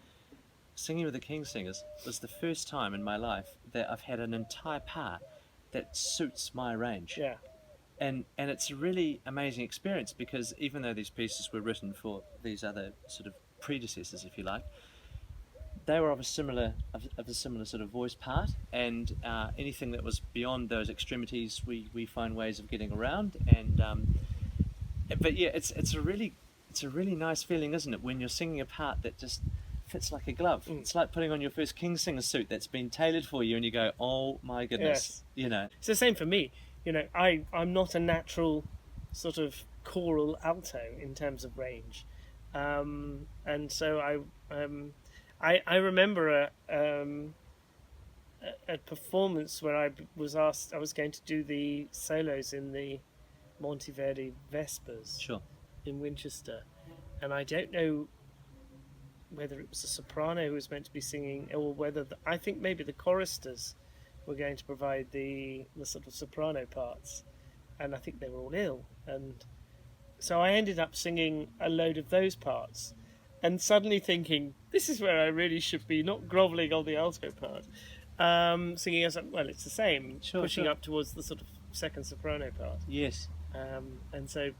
singing with the King's Singers was the first time in my life that I've had an entire part that suits my range. Yeah. And it's a really amazing experience, because even though these pieces were written for these other sort of predecessors, if you like, they were of a similar sort of voice part, and anything that was beyond those extremities, we find ways of getting around. And but yeah, it's a really nice feeling, isn't it, when you're singing a part that just fits like a glove. It's like putting on your first King's Singer suit that's been tailored for you, and you go, oh my goodness. Yes. It's the same for me. I'm not a natural sort of choral alto in terms of range, and so I remember a performance where I was asked, I was going to do the solos in the Monteverdi Vespers Sure. in Winchester, and I don't know whether it was a soprano who was meant to be singing, or whether I think maybe the choristers were going to provide the sort of soprano parts, and I think they were all ill, and so I ended up singing a load of those parts, and suddenly thinking, this is where I really should be, not grovelling on the alto part, singing as well. It's the same, pushing up towards the sort of second soprano part. Yes. And so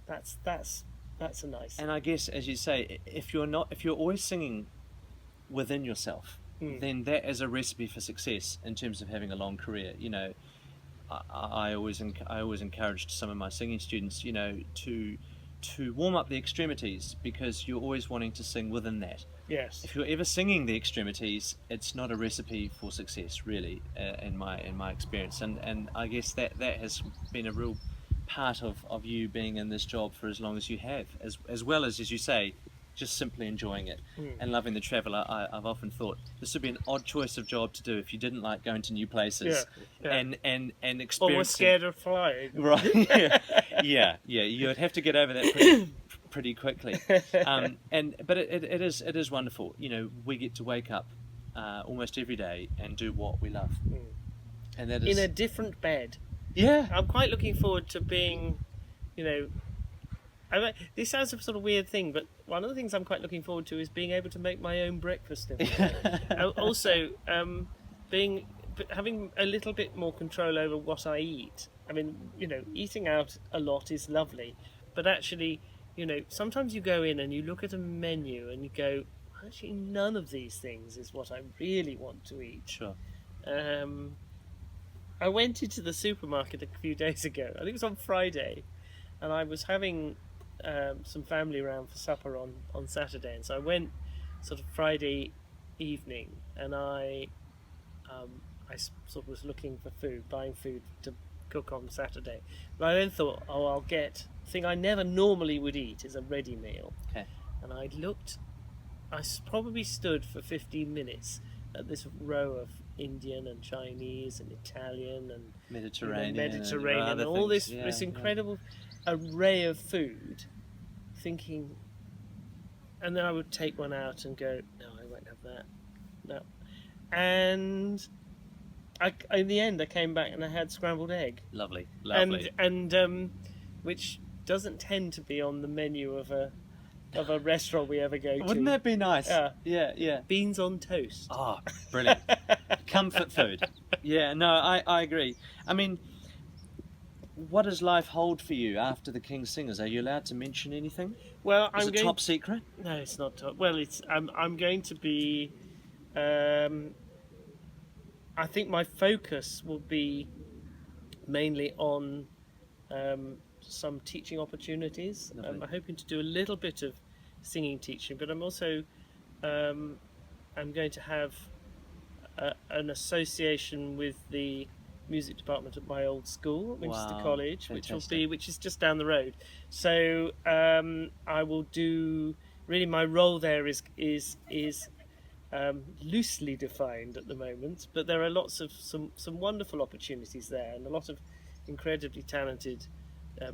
that's a nice. And I guess, as you say, if you're always singing within yourself, then that is a recipe for success in terms of having a long career. I always encouraged some of my singing students, to warm up the extremities, because you're always wanting to sing within that. Yes. If you're ever singing the extremities, it's not a recipe for success, really, in my experience. And I guess that has been a real part of you being in this job for as long as you have, as well as you say, just simply enjoying it and loving the travel. I've often thought this would be an odd choice of job to do if you didn't like going to new places and experiencing. Or were scared of flying. Right. Yeah. You'd have to get over that pretty quickly. But it is wonderful. We get to wake up almost every day and do what we love, and that is in a different bed. Yeah. I'm quite looking forward to being, this sounds a sort of weird thing, but one of the things I'm quite looking forward to is being able to make my own breakfast every day. Also, having a little bit more control over what I eat. I mean, eating out a lot is lovely, but actually, sometimes you go in and you look at a menu and you go, actually, none of these things is what I really want to eat. Sure. I went into the supermarket a few days ago. I think it was on Friday, and I was having some family around for supper on Saturday, and so I went sort of Friday evening, and I sort of was looking for food, buying food to cook on Saturday. But I then thought, I'll get the thing I never normally would eat is a ready meal. Okay. And I probably stood for 15 minutes at this row of Indian and Chinese and Italian and Mediterranean and all this incredible array of food, thinking, and then I would take one out and go, no, I won't have that. No. And in the end, I came back and I had scrambled egg. Lovely. And which doesn't tend to be on the menu of a restaurant we ever go to. Wouldn't that be nice? Yeah. Beans on toast. Oh, brilliant. Comfort food. Yeah, no, I agree. I mean, what does life hold for you after the King's Singers? Are you allowed to mention anything? Well, Is it top secret? No, it's not top. Well, I'm going to be. I think my focus will be mainly on some teaching opportunities. I'm hoping to do a little bit of singing teaching, but I'm also I'm going to have an association with the music department at my old school at Winchester College, fantastic. which is just down the road. So I will do. Really, my role there is loosely defined at the moment, but there are lots of some wonderful opportunities there, and a lot of incredibly talented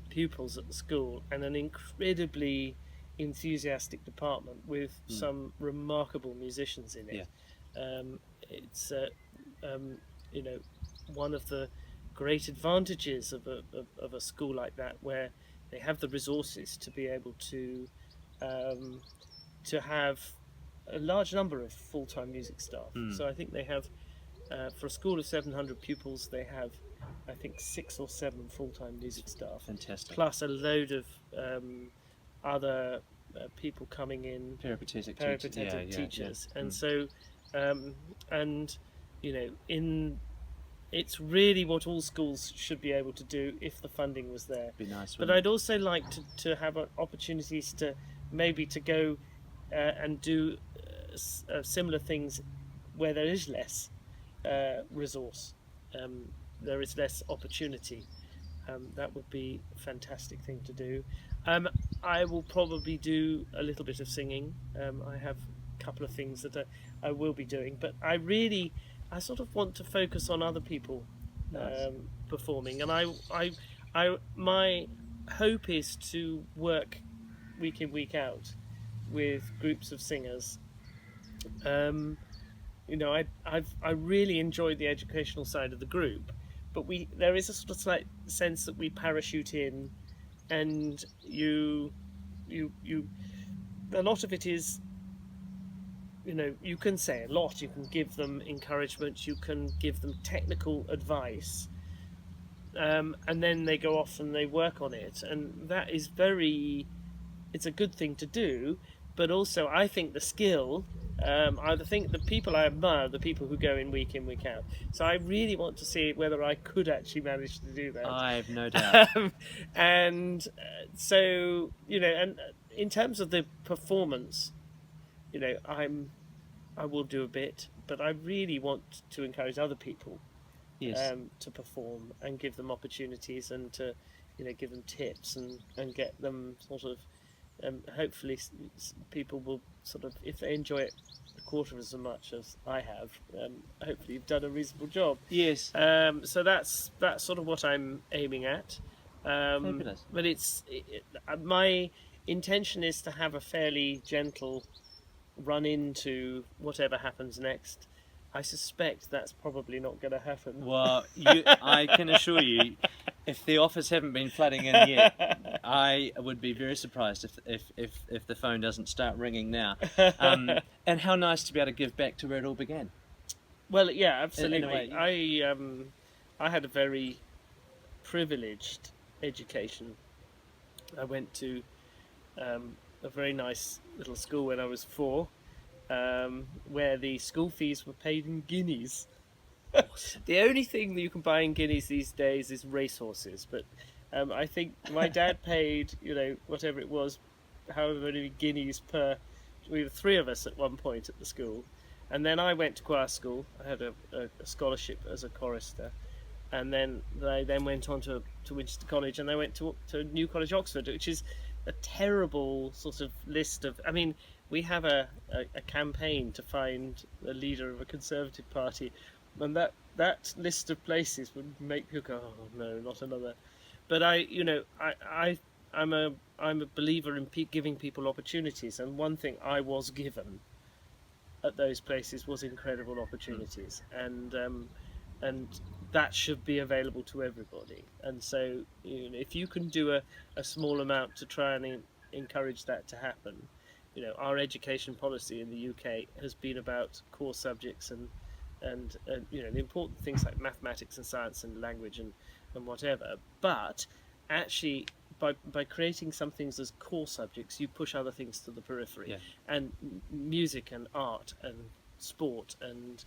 pupils at the school, and an incredibly enthusiastic department with some remarkable musicians in it. Yeah. It's one of the great advantages of a school like that, where they have the resources to be able to have a large number of full-time music staff. So I think they have, for a school of 700 pupils, they have, I think, 6 or 7 full-time music staff. Fantastic. Plus a load of other people coming in, Peripatetic teachers. And so, it's really what all schools should be able to do if the funding was there. Be nice. But I'd also like to have opportunities to maybe to go and do similar things where there is less resource, there is less opportunity. That would be a fantastic thing to do. I will probably do a little bit of singing. I have a couple of things that I will be doing, but I sort of want to focus on other people performing, and my hope is to work week in, week out with groups of singers. I really enjoyed the educational side of the group, but there is a sort of slight sense that we parachute in, and you a lot of it is, you can say a lot, you can give them encouragement, you can give them technical advice, and then they go off and they work on it, and that is it's a good thing to do. But also, I think the skill, I think the people I admire are the people who go in, week out. So I really want to see whether I could actually manage to do that. I have no doubt. So, and in terms of the performance, I will do a bit, but I really want to encourage other people to perform and give them opportunities, and to give them tips and get them sort of hopefully people will sort of, if they enjoy it a quarter as much as I have, hopefully you've done a reasonable job. Yes. So that's sort of what I'm aiming at. Fabulous. But my intention is to have a fairly gentle run into whatever happens next. I suspect that's probably not going to happen. Well, I can assure you, if the offers haven't been flooding in yet, I would be very surprised if the phone doesn't start ringing now. And how nice to be able to give back to where it all began. Well, yeah, absolutely. In a way. I had a very privileged education. I went to a very nice little school when I was 4. Where the school fees were paid in guineas. Awesome. The only thing that you can buy in guineas these days is racehorses, but I think my dad paid, whatever it was, however many guineas per. We were 3 of us at one point at the school, and then I went to choir school. I had a scholarship as a chorister, and then I went on to Winchester College, and I went to New College, Oxford, which is a terrible sort of list of. I mean, we have a campaign to find a leader of a Conservative Party, and that list of places would make people go, oh no, not another. But I I'm a believer in giving people opportunities, and one thing I was given at those places was incredible opportunities, and that should be available to everybody. And so, if you can do a small amount to try and encourage that to happen, our education policy in the UK has been about core subjects and the important things like mathematics and science and language and whatever. But actually, by creating some things as core subjects, you push other things to the periphery. Yeah. And music and art and sport and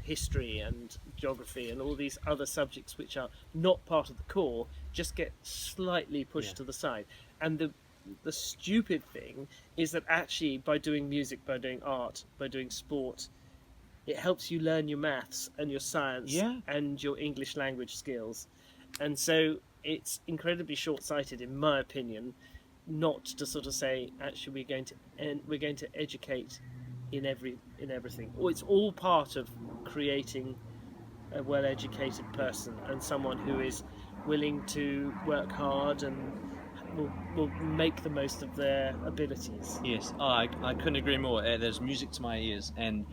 history and geography and all these other subjects which are not part of the core just get slightly pushed to the side. And the stupid thing is that actually, by doing music, by doing art, by doing sport, it helps you learn your maths and your science and your English language skills. And so it's incredibly short-sighted, in my opinion, not to sort of say, actually, we're going to educate in everything. It's all part of creating a well-educated person and someone who is willing to work hard and will make the most of their abilities. Yes, I couldn't agree more. There's music to my ears, and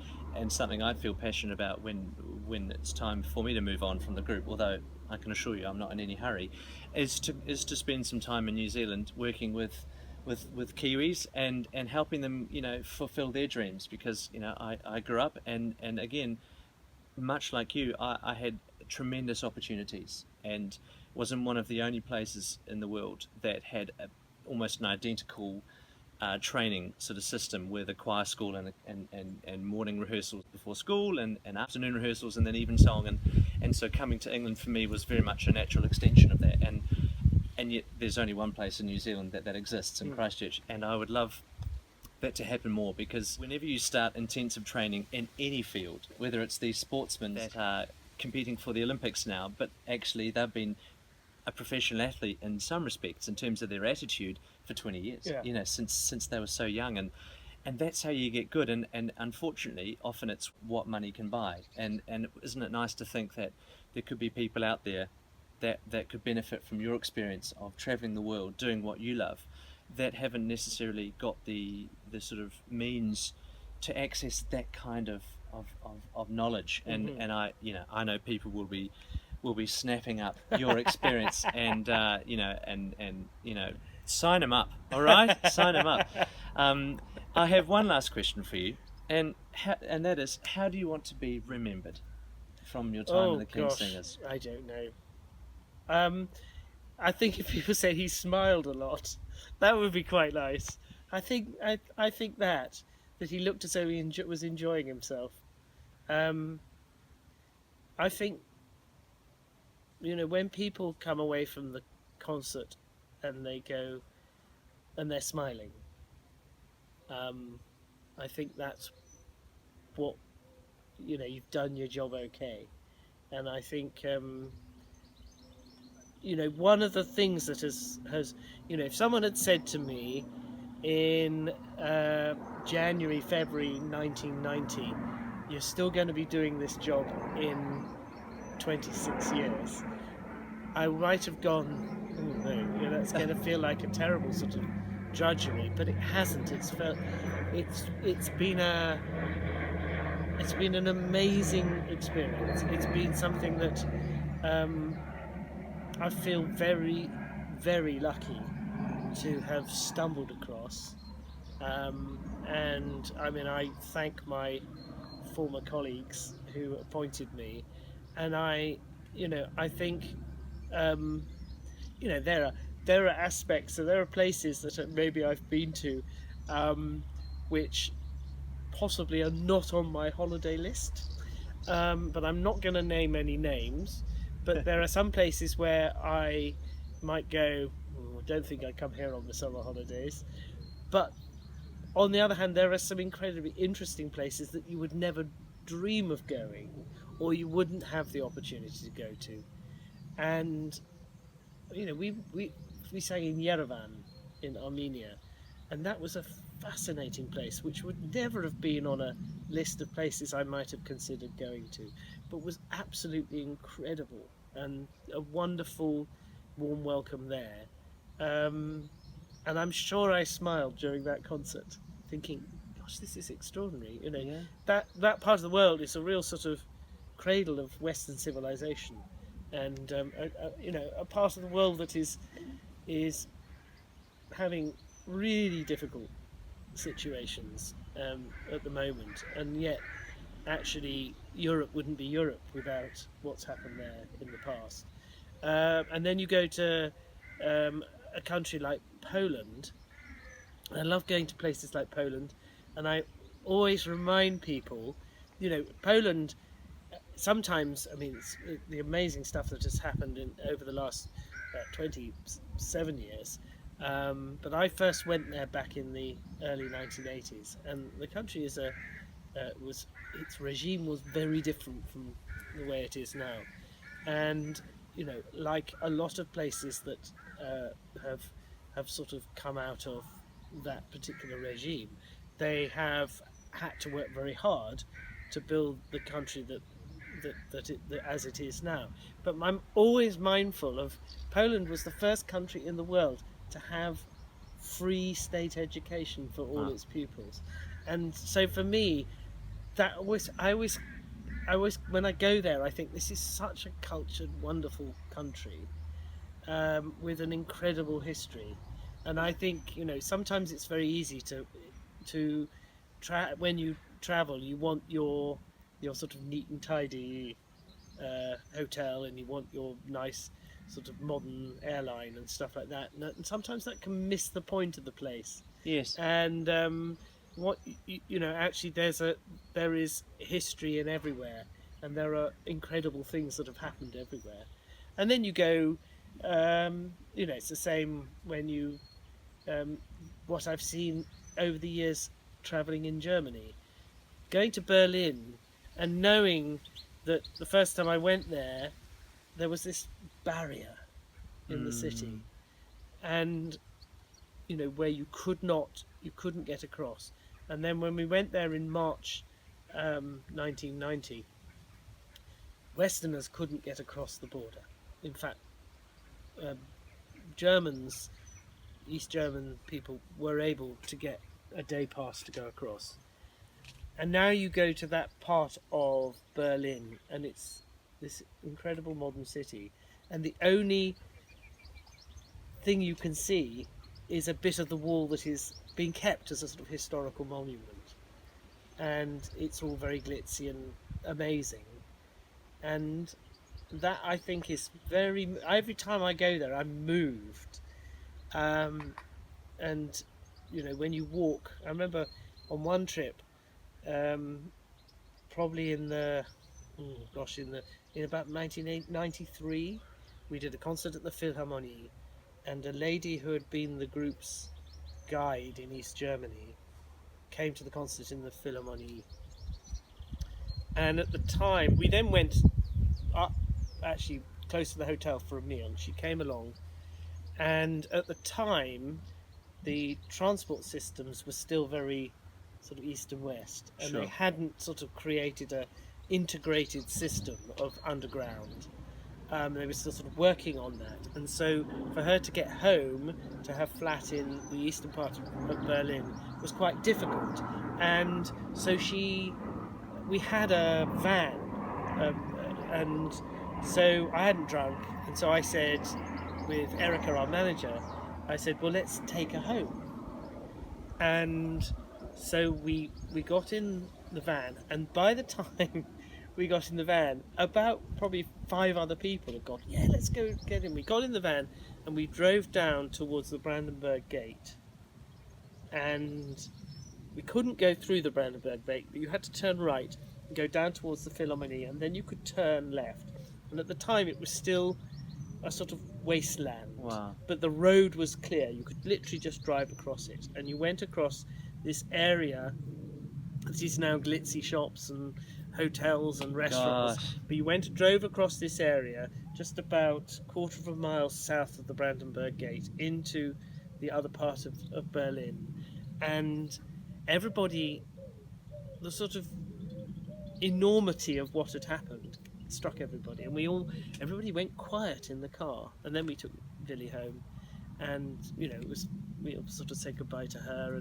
something I feel passionate about when it's time for me to move on from the group, although I can assure you I'm not in any hurry, is to spend some time in New Zealand working with Kiwis and helping them, fulfill their dreams, because I grew up and again, much like you, I had tremendous opportunities and was in one of the only places in the world that had almost an identical training sort of system, with a choir school and morning rehearsals before school and afternoon rehearsals and then evensong, and so coming to England for me was very much a natural extension of that, and yet there's only one place in New Zealand that exists, in Christchurch, and I would love that to happen more, because whenever you start intensive training in any field, whether it's these sportsmen that are competing for the Olympics now, but actually they've been a professional athlete in some respects in terms of their attitude for 20 years, since they were so young, and that's how you get good, and unfortunately often it's what money can buy, and isn't it nice to think that there could be people out there that could benefit from your experience of travelling the world doing what you love, that haven't necessarily got the sort of means to access that kind of knowledge, and I know people will be snapping up your experience and sign them up, all right? Sign them up. I have one last question for you, and that is, how do you want to be remembered from your time in the King Singers? I don't know. I think if people say he smiled a lot, that would be quite nice. I think that he looked as though he was enjoying himself. I think, when people come away from the concert and they go and they're smiling, I think that's what, you've done your job okay. And I think one of the things that has if someone had said to me in January, February 1990, you're still going to be doing this job in 26 years, I might have gone, oh no, that's going to feel like a terrible sort of drudgery, but it hasn't. It's been an amazing experience. It's been something that I feel very, very lucky to have stumbled across, and I thank my former colleagues who appointed me, and I think there are aspects, so there are places that maybe I've been to which possibly are not on my holiday list, but I'm not going to name any names. But there are some places where I might go, I don't think I come here on the summer holidays. But on the other hand, there are some incredibly interesting places that you would never dream of going, or you wouldn't have the opportunity to go to. And we sang in Yerevan in Armenia, and that was a fascinating place, which would never have been on a list of places I might have considered going to, but was absolutely incredible, and a wonderful warm welcome there. And I'm sure I smiled during that concert, thinking, "Gosh, this is extraordinary." You know, Yeah. that part of the world is a real sort of cradle of Western civilization, and you know, a part of the world that is having really difficult situations at the moment, and yet actually Europe wouldn't be Europe without what's happened there in the past. And then you go to a country like Poland. I love going to places like Poland, and I always remind people, you know, Poland. Sometimes, I mean, it's the amazing stuff that has happened over the last 27 years. But I first went there back in the early 1980s, and the country was its regime was very different from the way it is now. And you know, like a lot of places that uh, have have sort of come out of that particular regime, they have had to work very hard to build the country that as it is now. But I'm always mindful of Poland was the first country in the world to have free state education for all Wow. its pupils, and so for me, I always, when I go there, I think this is such a cultured, wonderful country with an incredible history, and I think, you know, sometimes it's very easy to when you travel, you want your sort of neat and tidy hotel, and you want your nice sort of modern airline and stuff like that, and sometimes that can miss the point of the place. Yes. And what you know, actually, there is history in everywhere, and there are incredible things that have happened everywhere. And then you go, you know, it's the same when you um, what I've seen over the years traveling in Germany, going to Berlin, and knowing that the first time I went there, there was this barrier in the Mm. city, and you know, where you couldn't get across. And then when we went there in March 1990, Westerners couldn't get across the border. In fact, uh, Germans, East German people, were able to get a day pass to go across. And now you go to that part of Berlin, and it's this incredible modern city, and the only thing you can see is a bit of the wall that is being kept as a sort of historical monument, and it's all very glitzy and amazing. And that, I think, is very. Every time I go there, I'm moved. Um, and you know, when you walk, I remember on one trip, um, probably in the oh gosh, in about 1993, we did a concert at the Philharmonie, and a lady who had been the group's guide in East Germany came to the concert in the Philharmonie. And at the time, we then went up, actually close to the hotel, for a meal. She came along, and at the time, the transport systems were still very sort of east and west, and they Sure. hadn't sort of created a integrated system of underground. They were still sort of working on that, and so for her to get home to her flat in the eastern part of Berlin was quite difficult. And so we had a van, and so I hadn't drunk, and so I said, with Erica, our manager, I said, well, let's take her home. And so we got in the van, and by the time we got in the van, about probably 5 other people had gone, yeah, let's go get in. We got in the van, and we drove down towards the Brandenburg Gate, and we couldn't go through the Brandenburg Gate, but you had to turn right and go down towards the Philharmonie, and then you could turn left. And at the time, it was still a sort of wasteland, Wow. but the road was clear. You could literally just drive across it, and you went across this area that is now glitzy shops and hotels and restaurants. Gosh. But you drove across this area just about a quarter of a mile south of the Brandenburg Gate into the other part of Berlin, and everybody, the sort of enormity of what had happened struck everybody, and everybody went quiet in the car, and then we took Lily home, and it was, we sort of said goodbye to her,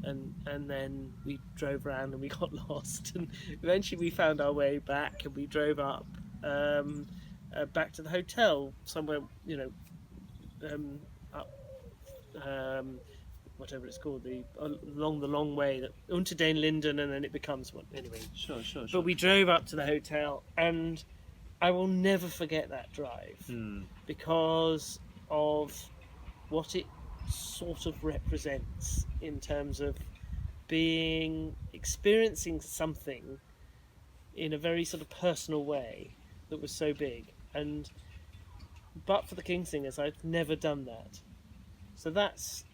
and then we drove around and we got lost, and eventually we found our way back, and we drove up back to the hotel somewhere, up whatever it's called, along the long way, that Unter den Linden, and then it becomes one anyway. Sure. But we drove up to the hotel, and I will never forget that drive because of what it sort of represents in terms of experiencing something in a very sort of personal way that was so big. And but for the Kingsingers, I've never done that, so that's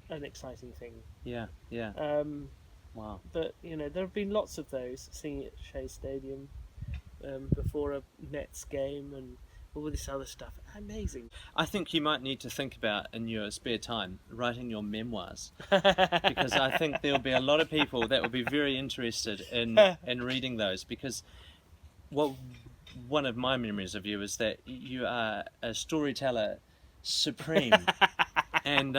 an exciting thing. Yeah. Wow. But there have been lots of those, singing at Shea Stadium before a Nets game and all this other stuff. Amazing. I think you might need to think about, in your spare time, writing your memoirs, because I think there'll be a lot of people that will be very interested in reading those, because one of my memories of you is that you are a storyteller supreme. And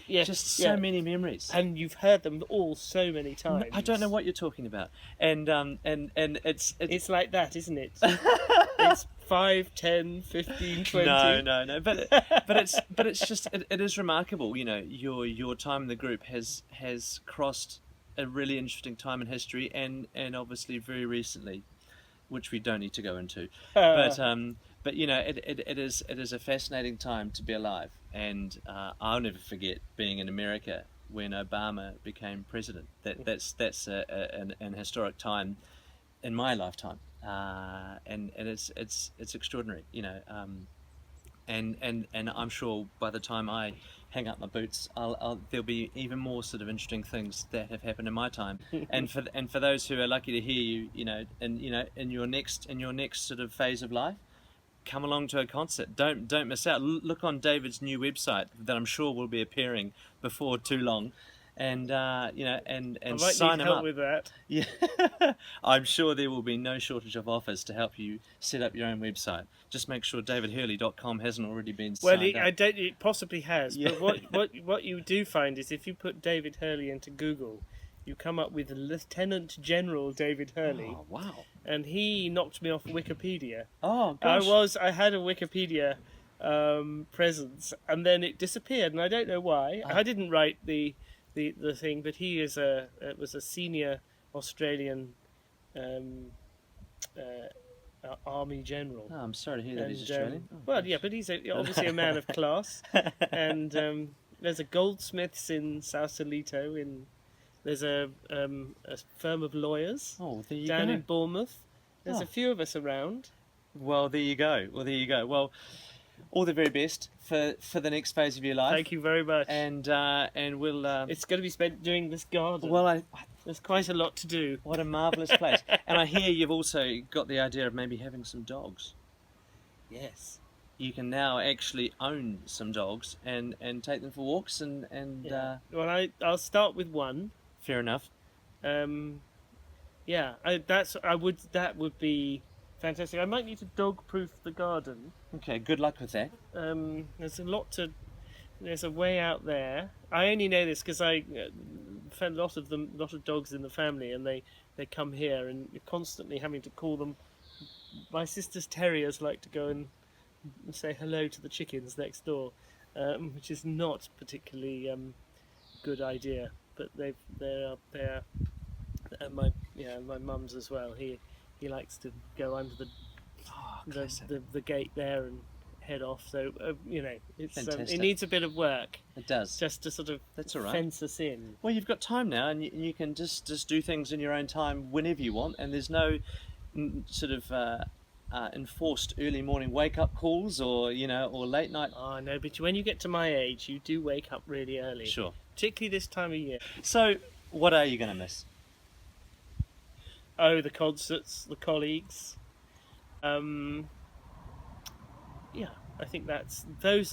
just so many memories. And you've heard them all so many times. I don't know what you're talking about. And it's like that, isn't it? It's 5, 10, 15, 20. No. But it's just it is remarkable. Your time in the group has crossed a really interesting time in history, and obviously very recently, which we don't need to go into. But it is a fascinating time to be alive, and I'll never forget being in America when Obama became president. That's an historic time in my lifetime, and it's extraordinary, and I'm sure by the time I hang up my boots, there'll be even more sort of interesting things that have happened in my time. and for those who are lucky to hear you, in your next sort of phase of life, come along to a concert. Don't miss out. Look on David's new website that I'm sure will be appearing before too long, and and I might sign need him help up with that. Yeah, I'm sure there will be no shortage of offers to help you set up your own website. Just make sure davidhurley.com hasn't already been signed up. It possibly has. Yeah. But what you do find is, if you put David Hurley into Google, you come up with Lieutenant General David Hurley. Oh, wow. And he knocked me off Wikipedia. Oh, gosh. I had a Wikipedia presence, and then it disappeared, and I don't know why. I didn't write the thing, but he was a senior Australian army general. Oh, I'm sorry to hear that he's Australian. But he's obviously a man of class. And there's a Goldsmiths in Sausalito. There's a firm of lawyers down in Bournemouth. There's a few of us around. Well, there you go. Well, all the very best for the next phase of your life. Thank you very much. And we'll. It's going to be spent doing this garden. Well, there's quite a lot to do. What a marvellous place! And I hear you've also got the idea of maybe having some dogs. Yes. You can now actually own some dogs and take them for walks and. Well, I'll start with one. Fair enough. That would be fantastic. I might need to dog-proof the garden. Okay, good luck with that. There's a way out there. I only know this because I found a lot of dogs in the family, and they come here, and you're constantly having to call them. My sister's terriers like to go and say hello to the chickens next door, which is not particularly good idea. But they're my mum's as well. He likes to go under the gate there and head off. So it needs a bit of work. It does, just to sort of fence us in. Well, you've got time now, and you can just do things in your own time whenever you want, and there's no sort of enforced early morning wake up calls or late night. Oh no, but when you get to my age, you do wake up really early. Sure. Particularly this time of year. So, what are you going to miss? Oh, the concerts, the colleagues. I think that's the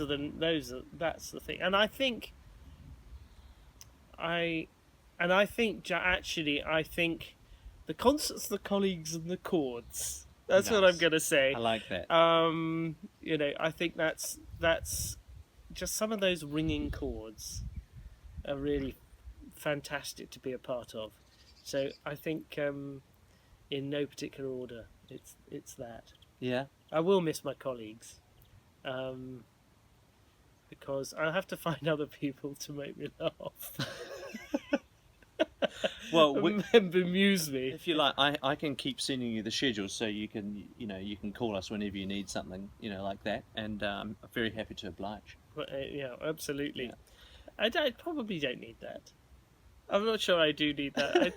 thing. And I think the concerts, the colleagues, and the chords. That's nice. What I'm going to say. I like that. I think that's just some of those ringing chords are really fantastic to be a part of. So I think, in no particular order, it's that. Yeah. I will miss my colleagues, because I'll have to find other people to make me laugh. Well, and bemuse me. if you like, I can keep sending you the schedule so you can call us whenever you need something, like that, and I'm very happy to oblige. Yeah, absolutely. Yeah. I probably don't need that. I'm not sure I do need that.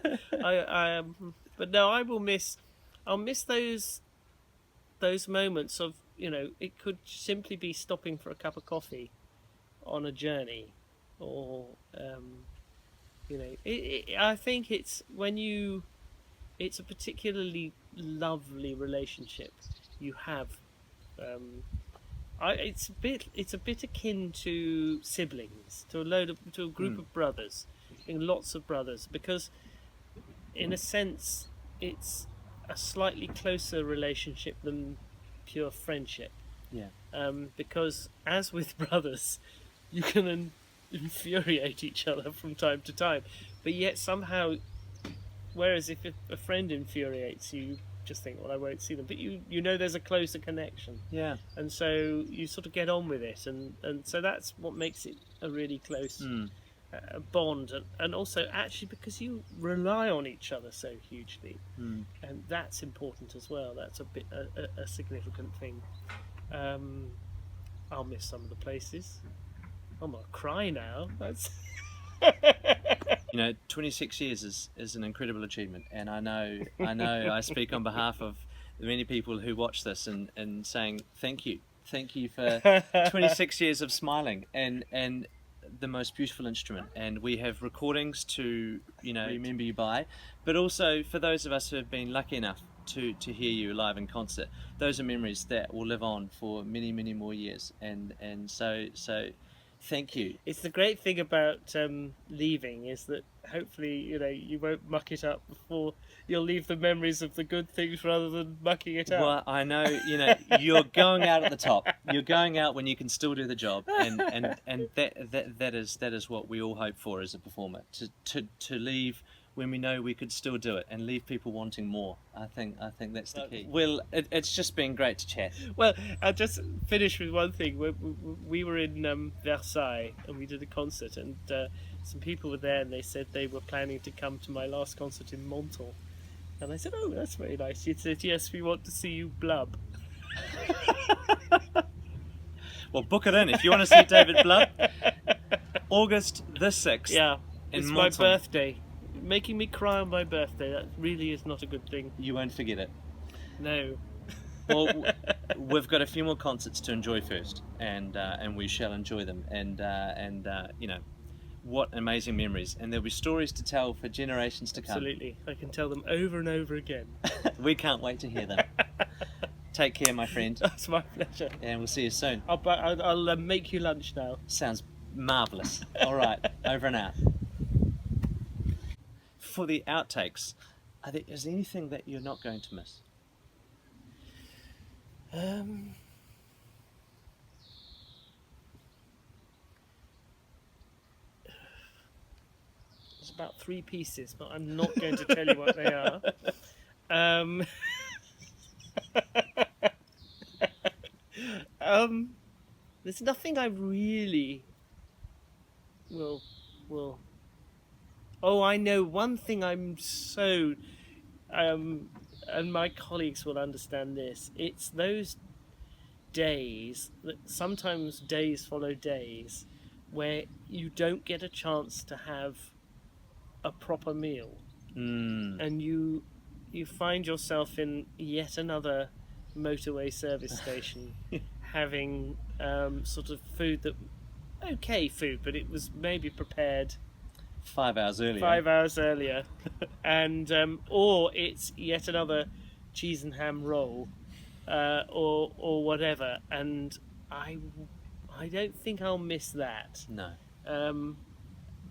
But no, I will miss. I'll miss those moments of, it could simply be stopping for a cup of coffee on a journey, or I think it's when it's a particularly lovely relationship you have. It's a bit akin to siblings, to a group of brothers, lots of brothers, because in a sense it's a slightly closer relationship than pure friendship. Yeah. Because as with brothers, you can infuriate each other from time to time, but yet somehow, whereas if a friend infuriates you, just think, well, I won't see them, but there's a closer connection. Yeah. And so you sort of get on with it, and so that's what makes it a really close bond, and also actually because you rely on each other so hugely, and that's important as well. That's a significant thing. I'll miss some of the places. I'm gonna cry now. That's 26 years is an incredible achievement, and I know I speak on behalf of the many people who watch this and saying thank you for 26 years of smiling and the most beautiful instrument. And we have recordings to remember you by, but also for those of us who have been lucky enough to hear you live in concert, those are memories that will live on for many, many more years, and so thank you. It's the great thing about leaving, is that hopefully you won't muck it up before. You'll leave the memories of the good things rather than mucking it up. Well, I know you're going out at the top. You're going out when you can still do the job, and that is what we all hope for as a performer, to leave when we know we could still do it, and leave people wanting more. I think that's the key. Well, it's just been great to chat. Well, I'll just finish with one thing. We were in Versailles, and we did a concert, and some people were there, and they said they were planning to come to my last concert in Menton. And I said, oh, that's very nice. He said, yes, we want to see you blub. Well, book it in if you want to see David blub. August the 6th. Yeah, it's in my Menton. birthday. Making me cry on my birthday, that really is not a good thing. You won't forget it. No. Well, we've got a few more concerts to enjoy first, and we shall enjoy them. And what amazing memories, and there'll be stories to tell for generations to come. Absolutely, I can tell them over and over again. We can't wait to hear them. Take care, my friend. That's my pleasure. And we'll see you soon. I'll make you lunch now. Sounds marvellous. All right, over and out. For the outtakes, is there anything that you're not going to miss? There's about 3 pieces, but I'm not going to tell you what they are. There's nothing I really will. Oh, I know one thing. I'm so, and my colleagues will understand this. It's those days that sometimes days follow days where you don't get a chance to have a proper meal, and you find yourself in yet another motorway service station having sort of food but it was maybe prepared 5 hours earlier. And or it's yet another cheese and ham roll, or whatever, and I don't think I'll miss that. No.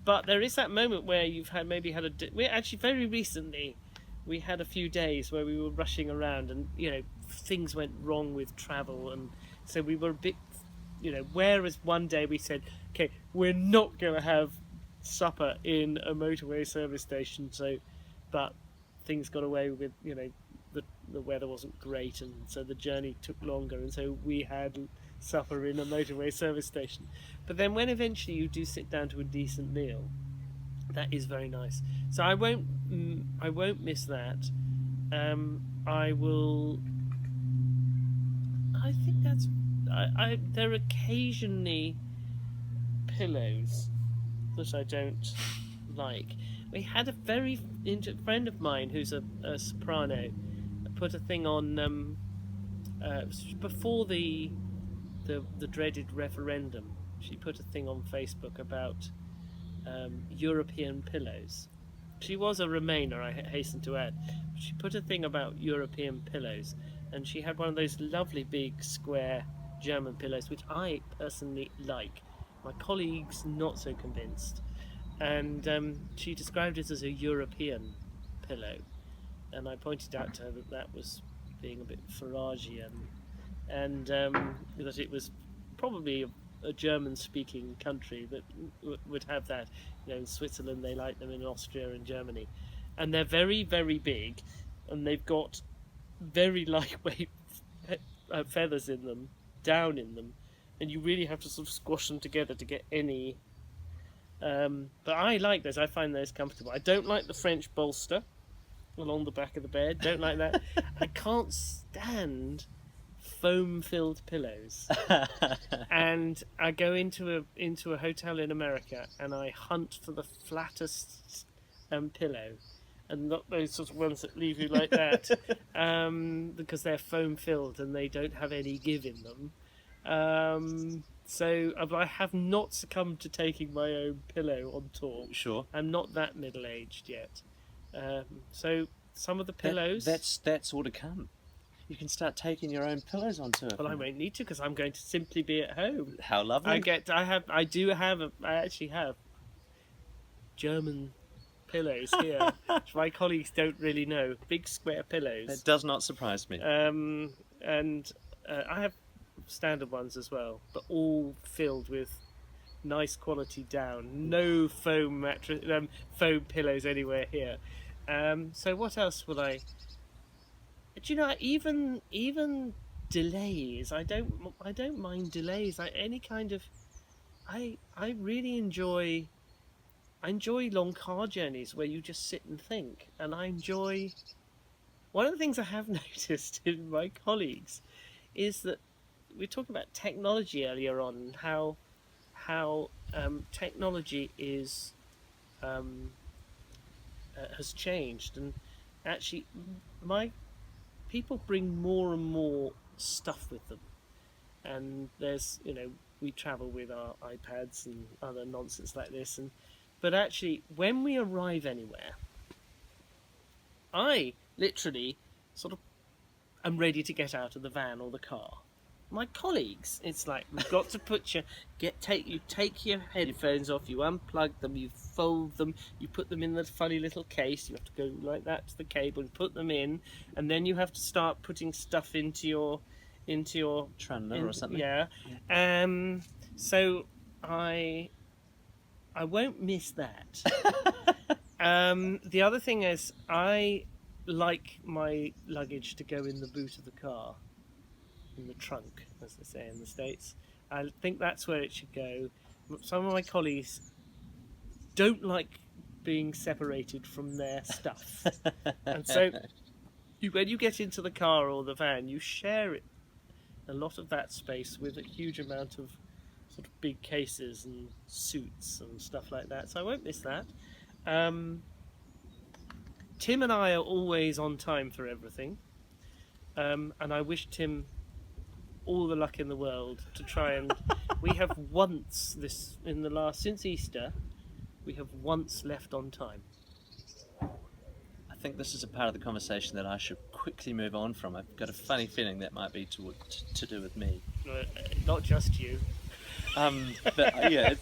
But there is that moment where you've we actually very recently we had a few days where we were rushing around, and things went wrong with travel, and so we were a bit whereas one day we said, okay, we're not going to have supper in a motorway service station, but things got away with, the weather wasn't great, and so the journey took longer, and so we had supper in a motorway service station. But then when eventually you do sit down to a decent meal, that is very nice. So I won't miss that. I will. I think that's. There are occasionally pillows that I don't like. We had a very friend of mine who's a soprano put a thing on before the dreaded referendum. She put a thing on Facebook about European pillows. She was a Remainer, I hasten to add. She put a thing about European pillows, and she had one of those lovely big square German pillows, which I personally like. My colleagues not so convinced, and she described it as a European pillow, and I pointed out to her that was being a bit Faragian, and that it was probably a German-speaking country that would have that. In Switzerland they like them, in Austria and Germany, and they're very, very big, and they've got very lightweight feathers in them, down in them, and you really have to sort of squash them together to get any. But I like those. I find those comfortable. I don't like the French bolster along the back of the bed. Don't like that. I can't stand foam-filled pillows. And I go into a hotel in America and I hunt for the flattest pillow, and not those sort of ones that leave you like that, because they're foam-filled and they don't have any give in them. So I have not succumbed to taking my own pillow on tour. Sure. I'm not that middle-aged yet. So some of the pillows... That's all to come. You can start taking your own pillows on tour. Well, I won't need to, because I'm going to simply be at home. How lovely. I actually have German pillows here, which my colleagues don't really know. Big square pillows. That does not surprise me. And I have standard ones as well, but all filled with nice quality down. No foam foam pillows anywhere here. So what else would I? Do you know, even delays? I don't mind delays. I really enjoy. I enjoy long car journeys where you just sit and think, and I enjoy. One of the things I have noticed in my colleagues is that we were talking about technology earlier on, and how technology is has changed, and actually my people bring more and more stuff with them, and there's we travel with our iPads and other nonsense like this, but actually when we arrive anywhere, I literally sort of am ready to get out of the van or the car. My colleagues, it's like, you've got to you take your headphones off, you unplug them, you fold them, you put them in the funny little case, you have to go like that to the cable and put them in, and then you have to start putting stuff into your trundler or something. Yeah. So I won't miss that. The other thing is, I like my luggage to go in the boot of the car. In the trunk, as they say in the States. I think that's where it should go. Some of my colleagues don't like being separated from their stuff, and so when you get into the car or the van, you share a lot of that space with a huge amount of sort of big cases and suits and stuff like that. So I won't miss that. Tim and I are always on time for everything, and I wish Tim all the luck in the world to try and we have once since Easter we have once left on time. I think this is a part of the conversation that I should quickly move on from. I've got a funny feeling that might be to do with me. Not just you. But yeah,